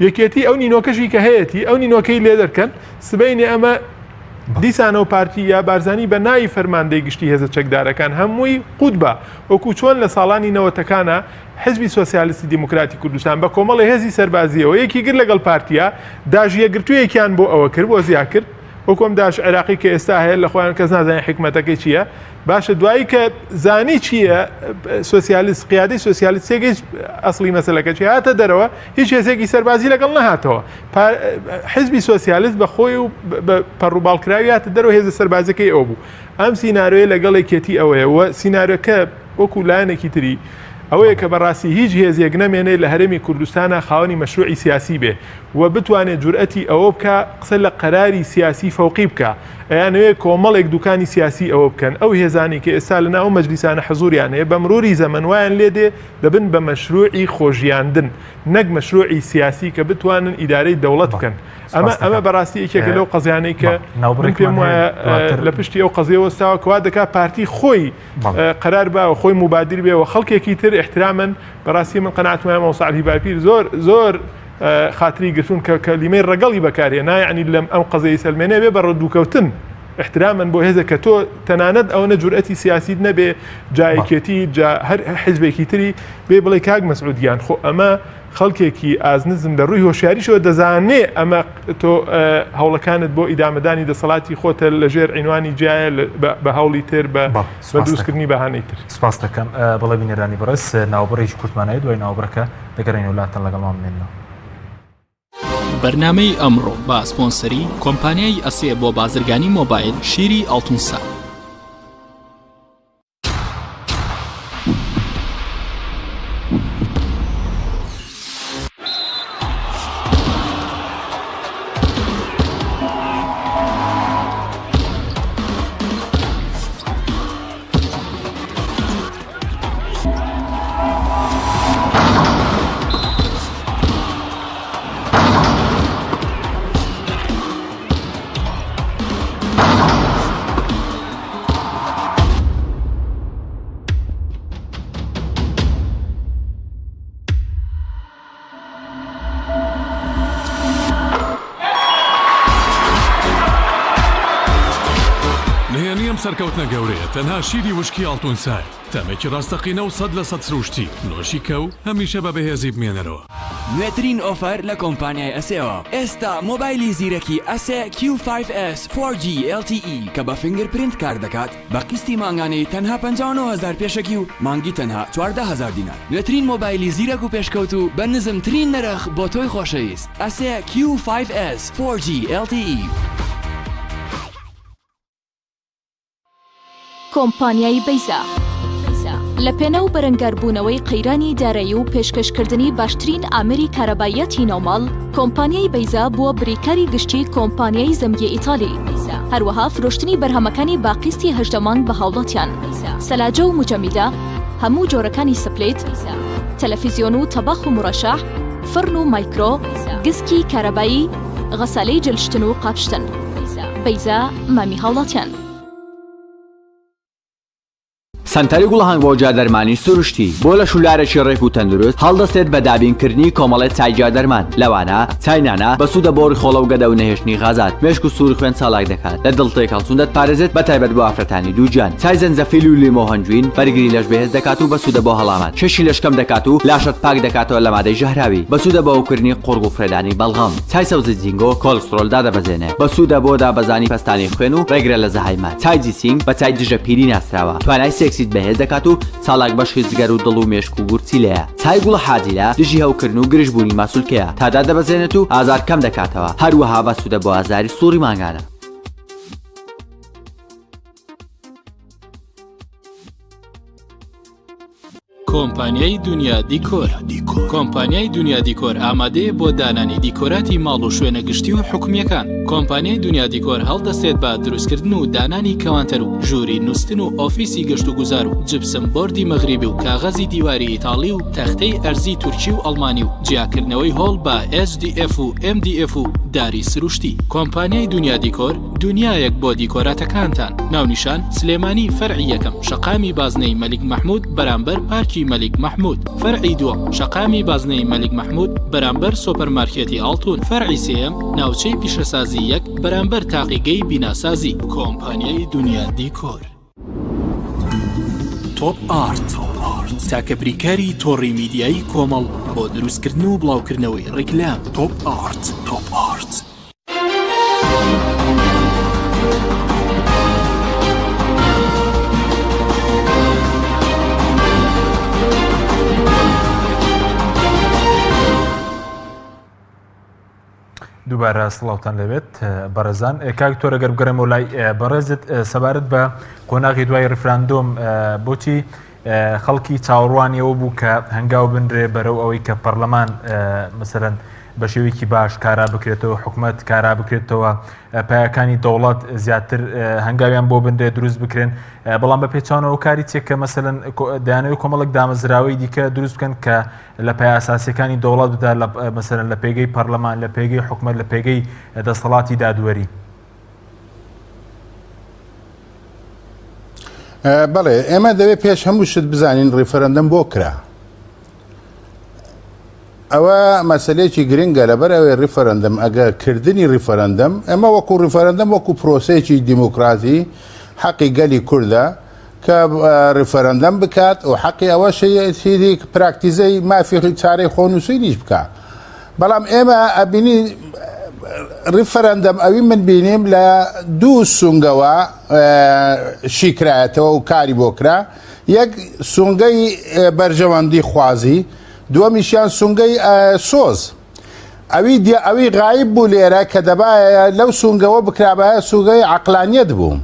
یەکێتی ئەو نینۆکەشی کە هەیەی ئەو نینۆکەی لێ دەرکەن سبەینێ ئەمە دیسانەوە پارتی یا بارزانی بە ناوی فەرماندەی گشتی هێزە چەکدارەکان هەمووی قوت بە وەکو چۆن لە ساڵانی نەوەتەکانە حزبی سۆسیالیستی دیموکراتی کوردستان بە کۆمەڵی هێزی سەربازیەوە یەکی گر لەگەڵ پارتیا داژیەگرتوویەکیان بۆ ئەوە کرد بۆ زیا کرد وەکۆم داش عێراقی کە ئێستا هەیە لە خۆیان کەس نازانێت حکومەتەکەی چییە باشە دوایی کە زانی چییە سۆسیالیست قیادەی سۆسیالیستێکی ئەسڵی مەسەلەکە چی هاتە دەرەوە هیچ هێزێکی سەربازی لەگەڵ نەهاتەوە حیزبی سۆسیالیست بە خۆی و پەڕووباڵکراوی هاتە دەرەوە هێزە سەربازەکەی ئەو بوو ئەم سیناریۆیە لەگەڵێکێتی ئەوەیە و سیناریۆکە وەکو لایەنێکی تری ئەوەیە کە بەڕاستی هیچ هێزێک نەمێنێت لە هەرێمی کوردستانە خاوەنی مەشروعی سیاسی بێ و بتوانێت جورئەتی ئەوە بکە قسە لە قەراری سیاسی فەوقی بکە ئەیانەوەیە کۆمەڵێک دوکانی سیاسی ئەوە بکەن ئەو هێزانی کە ئێستا لە ناو مەجلیسانە حەزوریان هەیە بە مروری زەمن وایان لێدێ دەبن بە مەشروعی خۆژیاندن نەک مەشروعی سیاسی کە بتوانن ئیدارەی دەوڵەت بکەن ئەمە بەڕاستی یەکێکە لەو قەزیانەی کە پێم وایە لە پشتی ئەو قەزیەوە وەستاوە کەوا دەکات پارتی خۆی قەرار بە و خۆی مبادر بێ و خەڵکێکی تر احترامن بەڕاستی من قەناعەتم مەوسع هیباپیر زۆر خاتری گرتون کە کەلیمەی ڕەگەڵی بەکارهێنا یعنی لەم ئەم قەزەی سەلمێنێ بێ بە ڕەدووکەوتن احتراما بۆ هێزە کە تۆ تەنانەت ئەوەنە جورئەتی سیاسیت نەبێ جایکێتی هەر حیزبێکی تری بێ بڵێ کاک مەسعودیان خۆ ئەمە خەڵکێکی ئازنزم لە ڕووی هۆشیاریشەوە دەزانێ ئەمە تۆ هەوڵەکانت بۆ ئیدامەدانی دەسەڵاتی خۆتە لەژێر عینوانی جایە بە هەوڵی تر بە دروستکردنی بەهانەی تر سپاس دەکەم بەڵێ بینەرانی بەڕێز ناوبڕێکی کورتمانەیە دوای ناوبڕەکە دەگەڕێنە وڵاتان لەگەڵمان بمێنەوە. بەرنامەی ئەمڕۆ با سپۆنسەری کۆمپانیای ئەسێ بۆ بازرگانی مۆبایل شیری ئەڵتونسا. سەرکەوتنە گەورەیە تەنها شیری وشکی ئەڵتونسای تەمێکی ڕاستەقینە و 100% سروشتی نۆشی کە و هەمیشە بە بەهێزی بمێنەرەوە. نوێترین ئۆفەر لە کۆمپانیای ئەسێەوە ئێستا مۆبایلی زیرەکی ئەسێ Q5S 4G LTE کە بە فینگرپرینت کار دەکات بە قستی مانگانەی تەنها 59,000 پێشەکی و مانگی تەنها 14,000 دینار. نوێترین مۆبایلی زیرەک و پێشکەوت و بە نزمترین نرخ بۆ تۆی خۆشەویست ئەسێ Q5S 4G LTE. کۆمپانیای بەیزا لە پێنە و بەرەنگاربوونەوەی قەیرانی دارایی و پێشکەشکردنی باشترین ئامری کارەبایەتی ناوماڵ کۆمپانیای بەیزا بووە بریکاری گشتی کۆمپانیای زەمگی ئیتالی هەروەها فرۆشتنی بەرهەمەکانی باقیستی هەژدەمان بە هاوڵاتیان سەلاجە و مجەمیدە هەموو جۆرەکانی سپلێت تەلەڤیزیۆن و تەباخ و مڕەشەح فڕن و مایکرۆ گسکی کارەبایی غەسالەی جلشتن و قاپشتن بەیزا مامی هاوڵاتیان. سنتەری گوڵهنگ بۆ جادەرمانی سروشتی بۆ لە شولارێکی ڕێک و تەندروست هەڵدەستێت بە دابینکردنی کۆمەڵێت چای جادەرمان لەوانە چاینانە بە سوودە بۆ ڕخۆڵە و گەدە و نەهێشتنی غازات مێشک و سوور خوێن چالاک دەکات لە دڵتێک هەڵسون دەتپارێزێت بە تایبەت بۆ ئافرەتانی دووجان چای زەنجەفیل و لیمۆ هەنجوین بەرگری لەش بەهێز دەکات و بە سوودە بۆ هەڵامان شەشی لەشکەم دەکات و لاشت پاک دەکاتەوە لە مادەی ژەهراوی بە سوودە بۆ ئەوکردنی قوڕگ و فرێدانی بەڵغەم چای سەوزە جینگۆ کۆلسترۆل دادەبەزێنێ بە سوودە بۆ دابەزانی پەستانی خوێن و ڕێگرە لە زەهایمان چای جیسینگ بە چای دژە پیری ناسراوە توانای سێکسیت بەهێز دەکات و چالاک بەشی جگەر و دڵ و مێشک و گورچی لەیە چای گوڵە حاجیلە دژی هەوکردن و گرژبوونی ماسوولکەیە تادا دەبەزێنێت و ئازار کەم دەکاتەوە هەروەها بە سوودە بۆ ئازاری سووری مانگانە. کۆمپانیای دنیا دیکۆر کۆمپانیای دنیا دیکۆر ئامادەیە بۆ دانانی دیکۆراتی ماڵ و شوێنە گشتی و حکومیەکان. کۆمپانیای دنیا دیکۆر هەڵدەستێت بە دروستکردن و دانانی کەوانتەر و ژووری نووسن و ئۆفیسی گەشت و گوزار و جبسم بۆردی مەغریبی و کاغەزی دیواری ئیتاڵی و تەختەی ئەرزی تورکی و ئەڵمانی و جیاکردنەوەی هۆڵ بە SDF و MDF و داری سروشتی. کۆمپانیای دنیا دیکۆر دنیایەک بۆ دیکۆراتەکانتان. ناونیشان سلێمانی فەرعی یەکەم شەقامی بازنەی مەلیک مەحموود بەرامبەر پارکی مەلیک مەحموود. فەرعی دووەم شەقامی بازنەی مەلیک مەحموود بەرامبەر سۆپەرمارکێتی ئاڵتون. فەرعی سێیەم ناوچەی پیشەسازی یەک بەرامبەر تاقیگەی بیناسازی. کۆمپانیای دنیا دیکۆر. تۆپ ئارت تاکە بریکاری تۆڕی میدیایی کۆمەڵ بۆ دروستکردن و بڵاوکردنەوەی ڕیکلام. تۆپ ئارت. دووبارە سڵاوتان لەوێت بەڕێزان کاک تۆرە گەر بگەڕێمەوە لای بەڕێزت سەبارەت بە قۆناغی دوای ڕفراندۆم بۆچی خەڵکی چاوەڕوانیەوە بوو کە هەنگاو بنرێ بەرەو ئەوەی کە پەرلەمان مەسەرەن بە شێوەیەکی باش کارا بکرێتەوە حکوومەت کارا بکرێتەوە پایەکانی دەوڵات زیاتر هەنگاویان بۆ بنرێ دروست بکرێن بەڵام بە پێچانەوە کاری چێککە مەسەرەن دەیانەوێت کۆمەڵک دامەزراوەی دیکە دروست بکەن کە لە پای ئاساسیەکانی دەوڵات بدا مەسەرەن لە پێگەی پەرلەمان لە پێگەی حکوومەت لە پێگەی دەسەڵاتی دادوەری. بەڵێ ئێمە دەوێت پێش هەموو شت بزانین ڕیفەرەندەم بۆ کرا. ئەوە مەسلەیەکی گرنگە لەبەر ئەوەی ڕیفەرەندەم ئەگە کردنی ڕیفەرەندەم ئەمە وەکو ڕیفەرەندەم وەکو پرۆسەیەکی دیموکراتی حەقی گەلی کوردە کە ڕیفەرەندەم بکات و حەقی ئەوە شەیەتی پراکتیزەی مافی چارەی خۆنووسینیش بکات. بەڵام ئێمە ئەبینی ڕیفەرەندەم ئەوی من بینیم لە دوو سونگەوە شیکرایەتەوە و کاری بۆ کرا. یەک سونگەی بەرژەوەندی خوازی، دووەمیشیان سونگەی سۆز. ئەوی غایب بوو لێرە کە دەبایە لەو سونگەوە بکرابایە سوگەی عەقلانیەت بوو.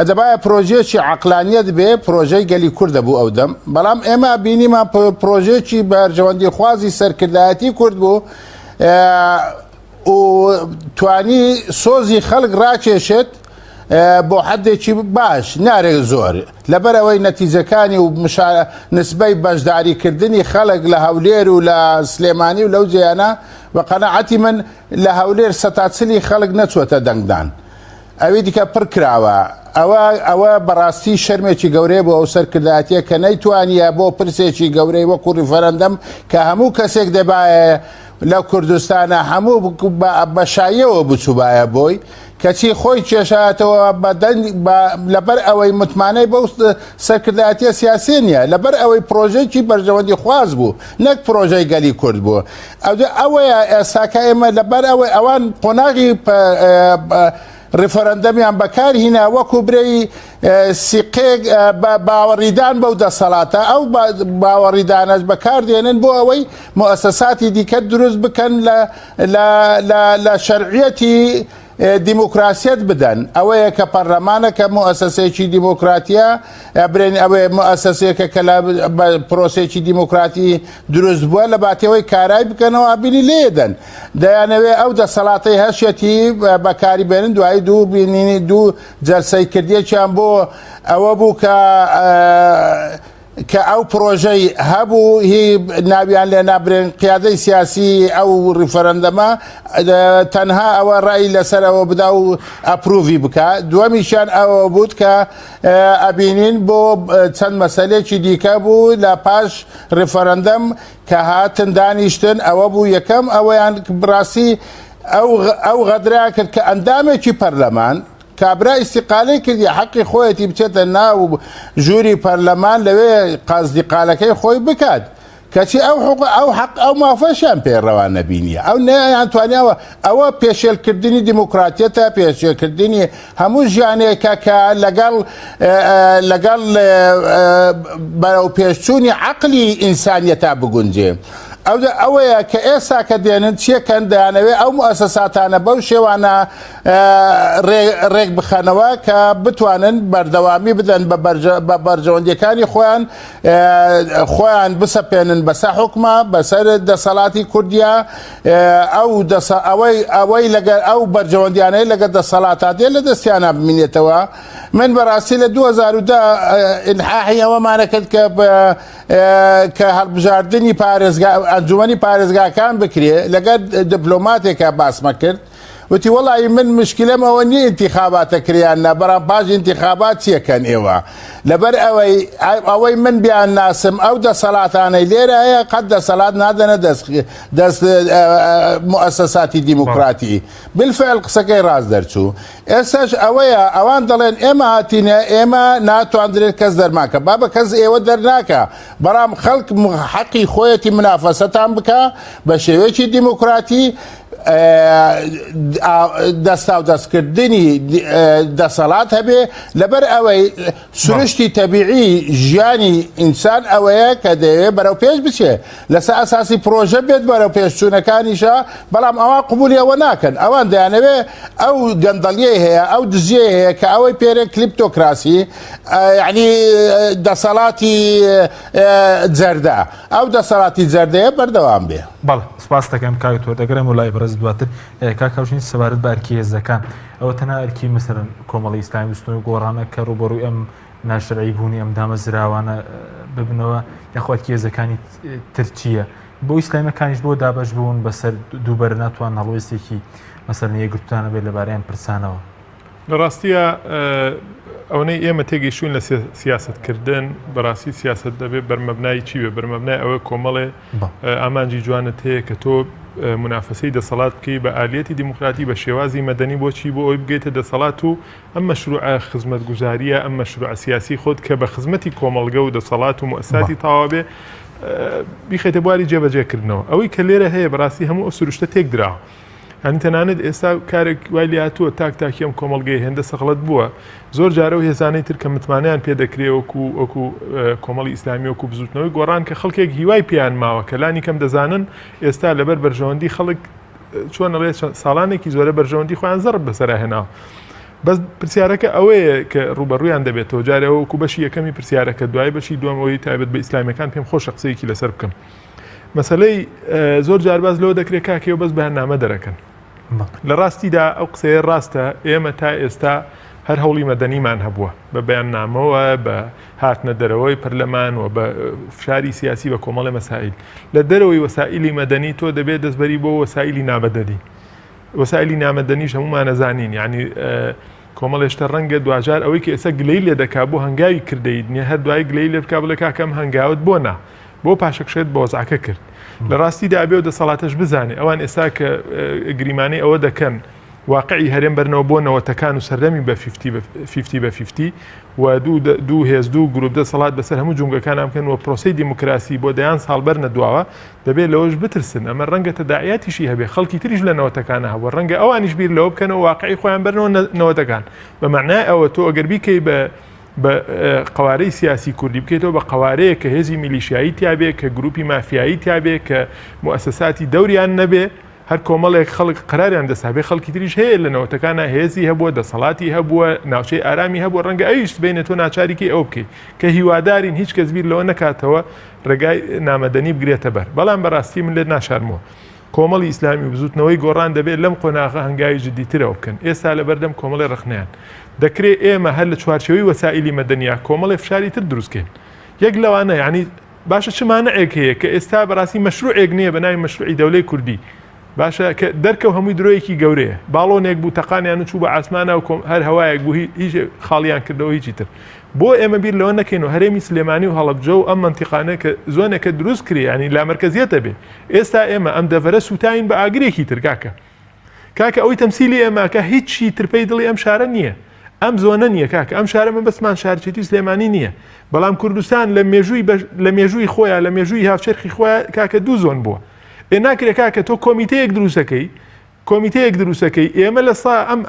دەبایە پرۆژێکی عەقلانیەت بێ، پرۆژەی گەلی کوردە بوو ئەو دەم. بەڵام ئێمە بینیمان پرۆژێکی بەرژەوەندی خوازی سەرکردایەتی کورد بوو و توانی سۆزی خەڵک ڕاکێشێت بۆ حدێکی باش نارێک زۆر لەبەرەوەی نەتیجەکانی و نسبەی بەشداریکردنی خەڵک لە هەولێر و لە سلێمانی و لەو جیانە بە قەنەعەتی من لە هەولێر سەتاچلی خەڵک نەچوەتە دەنگدان. ئەوی دیکە پڕ کراوە. ئەوە بەڕاستی شەرمێکی گەورەیە بۆ ئەو سەرکردایەتیە کە نەیتوانیە بۆ پرسێکی گەورەی وەکو ڕیفەرەندەم کە هەموو کەسێک دەبایە لەو کوردستانە هەموو بەشایەوە بچوبایە بۆی کەچی خۆی کێشایەتەوە لەبەر ئەوەی متمانەی بەو سەرکردایەتیە سیاسی نییە، لەبەر ئەوەی پرۆژێکی بەرژەوەندی خواز بوو نەک پرۆژەی گەلی کورد بوو. ئەوەیە ئێستاکە ئێمە لەبەر ئەوەی ئەوان قۆناغی ڕیفەرەندەمیان بەکار هینا وەکو برەی سیقێک باوەڕیدان بەو دەسەڵاتە. ئەو باوەڕیدانەش بەکاردێنن بۆ ئەوەی مؤسساتی دیکە دروست بکەن لە شەرعیەتی دیموکراسیەت بدەن. ئەوەیە کە پەرلەمانە کە مؤسسەیەکی دیموکراتیە برێن ئەوەیە مؤسسەیەکە کە لە پرۆسێکی دیموکراتی دروست بووە لە باتەوەی کارای بکەنەوە ئابینی لێدەن. دەیانەوێ ئەو دەسەڵاتی هەشێتی بەکاری بێنن دوایی دوو بینینی دوو جەلسەی کردیەکیان بۆ ئەوە بوو کە ئەو پرۆژەی هەبوو هی ناویان لێ نابرێن قیادەی سیاسی ئەو ڕیفەرەندەمە تەنها ئەوە ڕای لەسەرەوە بدا و ئەپروڤی بکە. دووەمیشیان ئەوە بوو کە ئەبینین بۆ چەند مەسەلێکی دیکە بوو لە پاش ڕیفەرەندەم کە هاتن دانیشتن. ئەوە بوو یەکەم ئەوەیان بڕاستی ئەو غەدرا کرد کە ئەندامێکی پەرلەمان کابرا ئیستیقالەی کردی حەقی خۆیەتی بچێتە ناو ژووری پەرلەمان لەوێ قازدیقالەکەی خۆی بکات کەچی ئەو حەق ئەو مافەشیان پێڕەوان نەبینیە. ئەو نەیانتوانیاوە ئەوە پێشێلکردنی دیموکراتیەتە، پێشێلکردنی هەموو ژیانێکە کە لەگەڵ بەرەو پێشچوونی عەقلی ئینسانیەتا بگونجێ. ئەوەیە کە ئێستا کە دێنن چیەکەن دەیانەوێت ئەو مؤسساتانە بەو شێوانە ڕێک بخەنەوە کە بتوانن بەردەوامی بدەن بە بەرژەوەندیەکانی خۆیان بسەپێنن بەسەر حکومە بەسەر دەسەڵاتی کوردیا. ئەوەی لەگەر ئەو بەرژەوەندیانەی لەگەر دەسەڵاتە دێ لە دەستیانە بمینێتەوە. من بەڕاستی لە 2010 ئیلحاحی ئەوەمانە کرد کە هەڵبژاردننی ئەنجومەنی پارێزگاکان بکرێ لەگەر دیپلۆماتێکە باسمە کرد. وتی وەڵی من مشکلەمەوە نییە ئینتیخاباتە کریانە بەڕام پاش ئینتیخابات چیەکەن ئێوە لەبەر ئەوەی من بیان ناسم ئەو دەسەڵاتانەی لێرە هەیە قەت دەسەڵات نادەنە دەست مؤسساتی دیموکراتی. بالفعل قسەکەی ڕاست دەرچوو. ئێستاش ئەوەیە ئەوان دەڵێن ئێمە هاتینە ئێمە ناتواندرێت کەس دەرماکە بابە کەس ئێوە دەرناکە بەڵام خەڵک حەقی خۆیەتی منافەسەتان بکە بە شێوەیەکی دیموکراتی دەستا و دەستکردنی دەسەڵات هەبێ لەبەر ئەوەی سروشتی تەبیعی ژیانی ئینسان ئەوەیە کە دەیەوێت بەرەو پێش بچێ لەسەر ئەساسی پرۆژە بێت بەرەو پێشچوونەکانیشە بەڵام ئەوە قبولی ئەوە ناکەن ئەوان دەیانەوێ ئەو گەندەڵیەی هەیە ئەو دزیە هەیە کە ئەوەی پێرێ کلیپتۆکراسی یعنی دەسەڵاتی جەردە ئەو دەسەڵاتی جەردەیە بەردەوام بێ. بەڵێ سپاس دەکەم کاوی تۆ دەگەرم و لای بەرز دواتر کاکاوشین سەبارەت بە ئەرکی هێزەکان ئەوە تەنها ئەرکی مەسەرەن کۆمەڵی ئیسلامی وستنەوەی گۆڕانە کە ڕوبەڕووی ئەم ناشرعی بوونی ئەم دامەزراوانە ببنەوە یاخۆ ئەرکی هێزەکانی تر چییە بۆ ئیسلامەکانیش بۆ دابەش بوون بەسەر دووبەرە ناتوان هەڵوێستێکی مەسەرن یەکگرتوانە بێت لەبارەیان پرسانەوە لە ڕاستیە ئەوەی ئێمە تێگەیشتوون لە سیاستکردن بەڕاستی سیاست دەبێت بەرمەبنای چی بێ بەرمەبنای ئەوە کۆمەڵێ ئامانجی جوانت هەیە کە تۆ منافەسەی دەسەڵات بکەی بە ئالەتی دیموکراتی بە شێوازی مەدەنی بۆچی بۆ ئەوی بگەیتە دەسەڵات و ئەم مەشروع خزمەتگوزاریە ئەم مەشروع سیاسی خۆت کە بە خزمەتی کۆمەڵگە و دەسەڵات و مؤسساتی تەواو بێ بیخێتە بواری جێبەجێکردنەوە ئەوەی کە لێرە هەیە بەڕاستی هەموو ئەو سروشتە تێک دراوە هەنی تەنانەت ئێستا کارێک وای لێ هاتووە تاکی ئەم کۆمەڵگەی هێندە سەغڵەت بووە زۆر جارە و هێزانەی تر کە متمانیان پێدەکرێ وەکو کۆمەڵی ئیسلامی وەکو بزوتنەوەی گۆڕان کە خەڵکێک هیوای پیان ماوە کە لانی کەم دەزانن ئێستا لەبەر بەرژەوەندی خەڵک چۆن ئەڵێ ساڵانێکی زۆرە بەرژەوەندی خۆیان زەڕ بەسەرهێناوە بەس پرسیارەکە ئەوەیە کە ڕوبەڕوویان دەبێتەوە جارەوە وەکو بەشی یەکەمی پرسیارەکە دوای بەشی دووەمەوەی تایبەت بە ئیسلامیەکان پێم خۆشە قسەیەکی لەسەر بکەم مەسەلەی زۆر جار باز لەوە دەکرێت کاکەوە بەس بەیاننامە دەرەکەن لە ڕاستیدا ئەو قسەیە ڕاستە ئێمە تا ئێستا هەر هەوڵی مەدەنیمان هەبووە بە بەیاننامەوە بە هاتنە دەرەوەی پەرلەمان و بە فشاری سیاسی بە کۆمەڵی مەسائل لە دەرەوەی وەسائلی مەدەنی تۆ دەبێت دەستبەری بۆ وەسائلی نامەدەنی وەسائلی نامەدەنیش هەمومان نەزانین یعنی کۆمەڵێشتە ڕەنگە دوجار ئەوەی کە ئێستا گلەی لێ دەکا بۆ هەنگاوی کردەیت نیە هەر دوای گلەی لێ بکا بڵێ کاکەم هەنگاوت بۆ نا بۆ پاشەکشێت بە وەزعەکە کرد لە ڕاستی دابێ و دەسەڵاتەش بزانێ ئەوان ئێستا کە گریمانەی ئەوە دەکەن واقعی هەرێم بەرنەوە بۆ نەوەتەکان و سەردەمی بە 50 و دوو هێز دوو گروپ دەسەڵات بەسەر هەموو جونگەکانان بکەن و پرۆسی دیموکراسی بۆ دەیان ساڵ بەرنە دواوە دەبێت لەوەش بترسن ئەمە ڕەنگە تەداعیاتیشی هەبێ خەڵکی تریش لە نەوەتەکانە هەبوو ڕەنگە ئەوانیش بیر لەوە بکەنەوە واقعی خۆیان بەرنەوە نەوەتەکان بە معنای ئەوە تۆ ئەگەر بیکەی بە قوارەی سیاسی کوردی بکەیتەوە بە قوارەیە کە هێزی میلیشیایی تیابێ کە گروپی مافیایی تیابێ کە مؤسساتی دەوریان نەبێ هەر کۆمەڵێک خەڵک قراریان دەسابێ خەڵکی تریش هەیە لە نەوەتەکانە هێزی هەبووە دەسەڵاتی هەبووە ناوچەی ئارامی هەبووە ڕەنگە ئەویش بینە تۆ ناچاریکی ئەو بکەیت کە هیوادارین هیچ کەس بیر لەوە نەکاتەوە ڕێگای نامەدەنی بگرێتە بەر بەڵام بەڕاستی من لێت ناشارمەوە کۆمەڵی ئیسلامی بزوتنەوەی گۆڕان دەبێت لەم قۆناغە هەنگاوی جدیترەوە بکەن ئێستا لەبەردەم کۆمەڵی ڕخنیان دەکرێت ئێمە هەر لە چوارچەوەی وەسائلی مەدەنیا کۆمەڵی فشاری تر دروستکەین یەک لەوانە یعنی باشە چمانەیەک هەیە کە ئێستا بەڕاستی مەشروعێک نییە بە ناوی مەشروعی دەولەی کوردی باشە کە دەرکە هەمووی درۆیەکی گەورەیە باڵۆنێک بوو تەقانیان و چوو بە ئاسمانە و هەر هەوایەک بوو هیچ خاڵیان کردەوە هیچی تر بۆ ئێمە بیر لەوە نەکەین و هەرێمی سلێمانی و هەڵەبجە و ئەم منتیقانە کە زۆنێکە دروست کری ینی لامەرکەزیەتە بێ ئێستا ئێمە ئەم دەڤەرە سوتاین بە ئاگرێکی تر کاکە ئەوەی تەمسیلی ئێمەکە هیچی ترپەی دڵی ئەم شارە نییە ئەم زۆنە نییە کاکە ئەم شارە من بەسمان شارچێتی سلێمانی نییە بەڵام کوردستان لە مێژووی خۆیان لە مێژووی هاوچەرخی خۆیان کاکە دوو زۆن بووە ناکرێت کاکە تۆ کۆمیتەیەک دروستەکەی ئێمە لە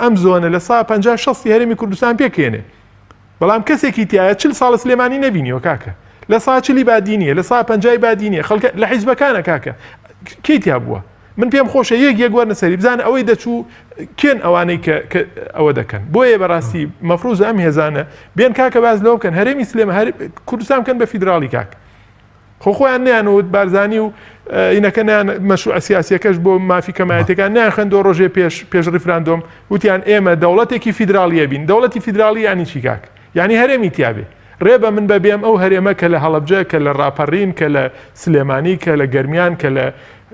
ئەم زۆنە لە 50-60 هەرێمی کوردستان پێکێنێ بەڵام کەسێکی تایە 40 ساڵە سلێمانی نەبینیەوە کاکە لە 40 بادینیە لە 50 بادینیە خەڵکە لە حیزبەکانە کاکە کەی تیا بووە من پێم خۆشە یەک وەرنە سەری بزانە ئەوەی دەچوو کێن ئەوانەی کە ئەوە دەکەن بۆیە بەڕاستی مەفروض ئەم هێزانە بێن کاکە باز لەوە بکەن هەرێمی سلێمە کوردستان بکەن بە فیدراڵی کاک خۆیان نیانەوت بارزانی و ئینەکەیان مەشروع سیاسیەکەش بۆ مافی کەمایەتەکان نیانخەندۆ ڕۆژێ پێش ریفراندۆم وتیان ئێمە دەوڵەتێکی فیدراڵیە بین دەوڵەتی فیدراڵی ینی چی کاک یعنی هەرێمی تیابێ ڕێبە من بەبێم ئەو هەرێمە کە لە هەڵەبجە کە لە ڕاپەڕین کە لە سلێمانی کە لە گەرمیان کە لە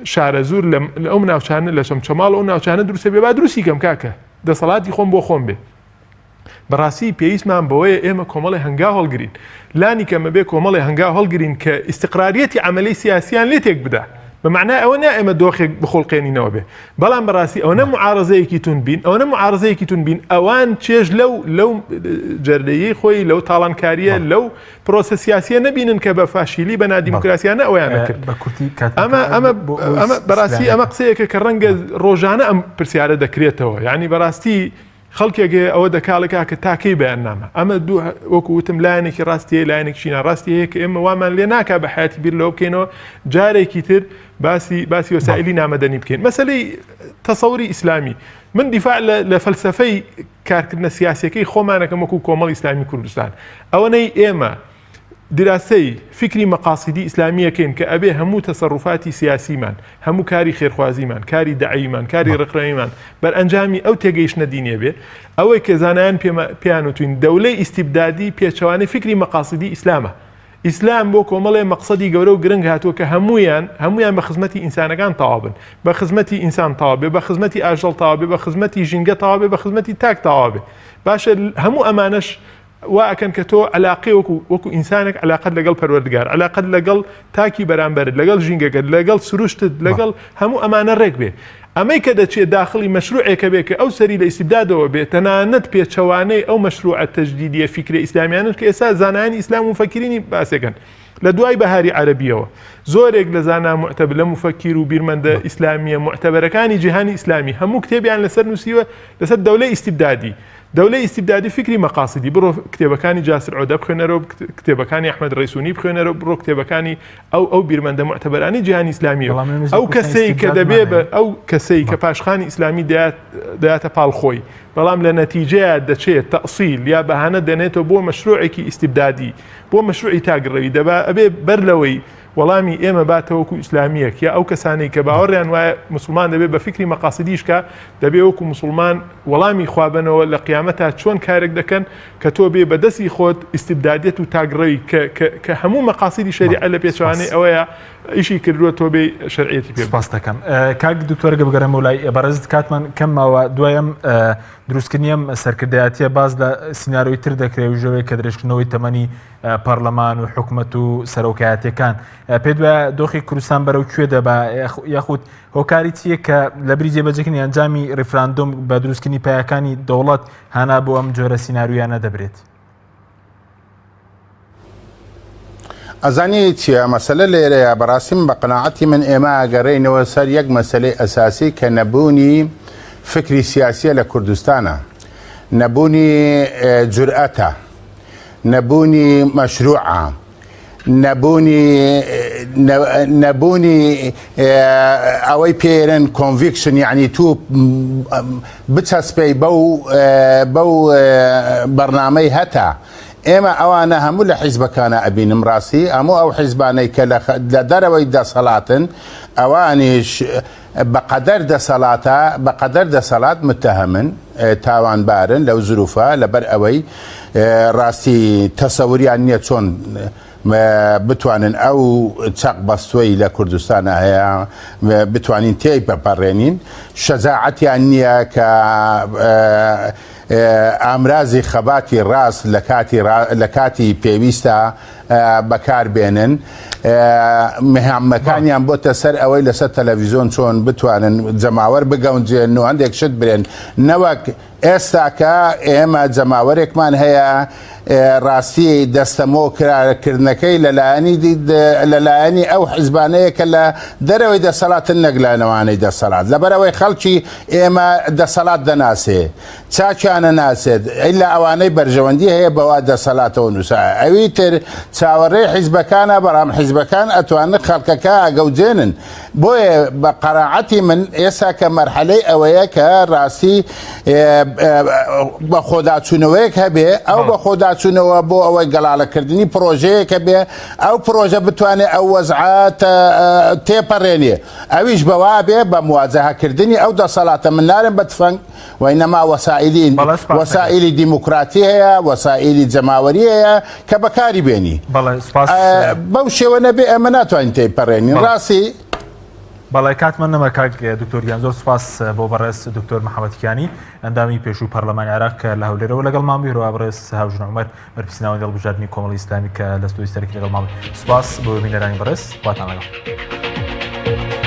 شارە زور لە ئەو ناوچانە لە شەمچەماڵ ئەو ناوچانە دروستە بێ با دروستی کەم کاکە دەسەڵاتی خۆم بۆ خۆم بێ بەڕاستی پێویستمان بەوەیە ئێمە کۆمەڵی هەنگا هەڵگرین لانی کەمە بێ کۆمەڵی هەنگا هەڵگرین کە ئیستقراریەتی عملی سیاسیان لێ تێک بدە بمعنى ئەوە ئێمە دۆخێک بخۆڵقێنینەوە بێ بەڵام بەڕاستی ئەوە معارەزەیەکی تون بین ئەوان چێژ لەو جەردەیی خۆی لەو تاڵانکاریە لەو پرۆسە سیاسیە نەبینن کە بە فاشیلی بە نادیموکراسیانە ئەویانە کرد ئەمە بەڕاستی ئەمە قسەیەکە کە ڕەنگە ڕۆژانە ئەم پرسیارە دەکرێتەوە یعنی بەڕاستی خەڵکێکێ ئەوە دەکاڵەکە کە تاکەی بەیاننامە ئەمە دوو وەکو وتم لایەنێکی ڕاستیە لایەنێکی ناڕاستی هەیە کە ئێمە وامان لێ ناکا بە حیاتی بیر لەوە بکەینەوە جارێکی تر باسی وەسائلی نامەدەنی بکەین مەسەلەی تەسەوری ئیسلامی من دیفاع لە فەلسەفەی کارکردنە سیاسیەکەی خۆمانەکەم وەکو کۆمەڵی ئیسلامی کوردستان ئەوەنەی ئێمە دراسەی فکری مەقاصدی ئیسلامیەکەین کە ئەبێ هەموو تەسەڕوفاتی سیاسیمان هەموو کاری خێرخوازیمان کاری دەعیمان کاری ڕقڕەویمان بەرئەنجامی ئەو تێگەیشتنە دینیە بێ ئەوەی کە زانایان پێیان وتوین دەولەی ئیستیبدادی پێچەوانەی فکری مەقاصدی ئیسلامە ئیسلام بۆ کۆمەڵێ مەقسەدی گەورە و گرنگ هاتووە کە هەمویان بە خزمەتی ئینسانەکان تەواوبن بە خزمەتی ئینسان تەواوبێ بە خزمەتی ئاژەڵ تەواوبێ بە خزمەتی ژینگە تەواوبێ بە خزمەتی تاک تەواوبێ باشە هەموو ئەمانەش واکەن کە تۆ علاقی وەکو ئینسانێک علاقەت لەگەڵ پەروەردگار علاقەت لەگەڵ تاکی بەرامبەرت لەگەڵ ژینگەکەت لەگەڵ سروشتت لەگەڵ هەموو ئەمانە ڕێک بێ ئەمەی کە دەچێت داخلی مەشروعێکە بێ کە ئەو سەری لە ئیستیبدادەوە بێت تەنانەت پێچەوانەی ئەو مەشروعە تەجدیدیە فیکری ئیسلامیانن کە ئێستا زانایانی ئیسلام و فەکرینی باسێکن لە دوای بەهاری عەرەبیەوە زۆرێک لە زانا معتەبر لە مفەکیر و بیرمەندە ئیسلامیە معتەبەرەکانی جیهانی ئیسلامی هەموو کتێبیان لەسەر نووسیوە لەسەر دەولەی ئیستیبدادی دەولەی ئیستیبدادی فکری مەقاصدی بڕۆ کتێبەکانی جاسر عۆدە بخوێنەرەوە کتێبەکانی ئەحمەد ڕەیسوونی بخوێنەرەوە بڕۆ کتێبەکانی ئەو بیرمەندە معتەبەرانی جیهانی ئیسلامیەوە ئەو کەسەی کە دەبێ بە ئەو کەسەی کە پاشخانی ئیسلامی دەیاتە پاڵخۆی بەڵام لە نەتیجەیە دەچێت تەئسیل یا بەهانە دەنێتەوە بۆ مەشروعێکی ئیستیبدادی بۆ مەشروعی تاگڕەوی دەبا ئەبێ بەر لەوەی وەڵامی ئێمە باتەوەکو ئیسلامیەک یا ئەو کەسانەی کە باوەڕیان وایە مسلمان دەبێت بە فکری مەقاصدیشکە دەبێت وەکو مسلمان وەڵامی خوابنەوە لە قیامەتا چۆن کارێک دەکەن کە تۆ بێ بەدەستی خۆت ئیستیبدادیەت و تاگڕەوی کە هەموو مەقاصدی شەریعە لە پێچوانەی ئەوەیە ئیشی کردووە تۆ بێ شەرعیەتی پێ سپاس دەکەم کاک دکتۆرەگە بگەڕێمە لای بەڕێزت کاتمان کەم ماوە دوایەم دروستکردنیەم سەرکردایەتیە باز لە سیناریۆی تر دەکرێت و ژەوەی کە درێژکردنەوەی تەمەنی پەرلەمان و حکومەت و سەرۆکایەتیەکان پێ دوایە دۆخی کوردستان بەرەو کوێ دەبا یاخود هۆکاری چییە کە لە بری جێبەجێکردنی ئەنجامی ڕیفراندۆم بە دروستکردنی پایەکانی دەوڵەت هانا بۆ ئەم جۆرە سیناریۆیانە دەبرێت ئەزانی چیە مەسەلە لێرەیە بەڕاستیم بە قەناعەتی من ئێمە ئەگەڕێینەوە سەر یەک مەسەلەی ئەساسی کە نەبوونی فکری سیاسیە لە کوردستانە نەبوونی جورئەتە نەبوونی مەشروعە نەبوونی ئەوەی پێێرن کۆنڤیکشن یعنی تو بچەسپەی بەو بەرنامەی هەتا ئێمە ئەوانە هەموو لە حیزبەکانە ئەبینم ڕاستی هەموو ئەو حیزبانەی کە لە دەرەوەی دەسەڵاتن ئەوانیش بەقەدەر دەسەڵات متەهەمن تاوانبارن لەو زروفە لەبەر ئەوەی ڕاستی تەسەوریان نییە چۆن بتوانن ئەو چەق بەستوەی لە کوردستانە هەیە بتوانین تێی بپەڕێنین شەجاعەتیان نییە کە ئامرازی خەباتی ڕاست لە کاتی پێویستە بەکاربێنن مهامەکانیان بۆتە سەر ئەوەی لەسەر تەلەڤیزۆن چۆن بتوانن جەماوەر بگەونجێن و هەندێک شت برێن نەوەک ئێستاکە ئێمە جەماوەرێکمان هەیە ڕاستی دەستەمۆ کارکردنەکەی لەلایەنی ئەو حیزبانەیە کە لە دەرەوەی دەسەڵاتن نەگلانەوانەی دەسەڵات لەبەرەوەی خەڵکی ئێمە دەسەڵات دەناسێ چاکیانە ناسێت ئیلا ئەوانەی بەرژەوەندی هەیە بەوا دەسەڵاتەوە نووسە ئەوی تر چاوەڕێی حیزبەکانە بەڕام حیزبەکان ئەتوانن خەڵکەکە ئەگەوجێنن بۆیە بە قەناعەتی من ئێستا کە مەرحەلەی ئەوەیە کە ڕاستی بە خۆداچوونەوەیەک هەبێ ئەو بە خۆداچوونەوە بۆ ئەوەی گەڵاڵەکردنی پرۆژەیەکە بێ ئەو پرۆژە بتوانێت ئەو وەزعات تێپەڕێنێ ئەویش بەوا بێ بە مواجهەکردنی ئەو دەسەڵاتە من نارم بە تفەنگ وەینەما وەسائلی دیموکراتی هەیە وەسائلی جەماوەری هەیە کە بەکاری بێنی بەو شێوە نەبێ ئەمە ناتوانین تێپەڕێنین ڕاستی بەڵای کاتمان نەمە کاک دکتۆریان زۆر سپاس بۆ بەڕێز دکتۆر محەممەدکیانی ئەندامی پێشوو پەرلەمانی عێراق کە لە هەولێرەوە لەگەڵ مامیرەوە بەڕێز هاوژن عومەر بەرپرسینەوەی دڵبژاردننی کۆمەڵی ئیسلامی کە لە ستۆی سەرکی لەگەڵ ماڵ سپاس بۆ بینەرانی بەڕێز واتان لەگەڵ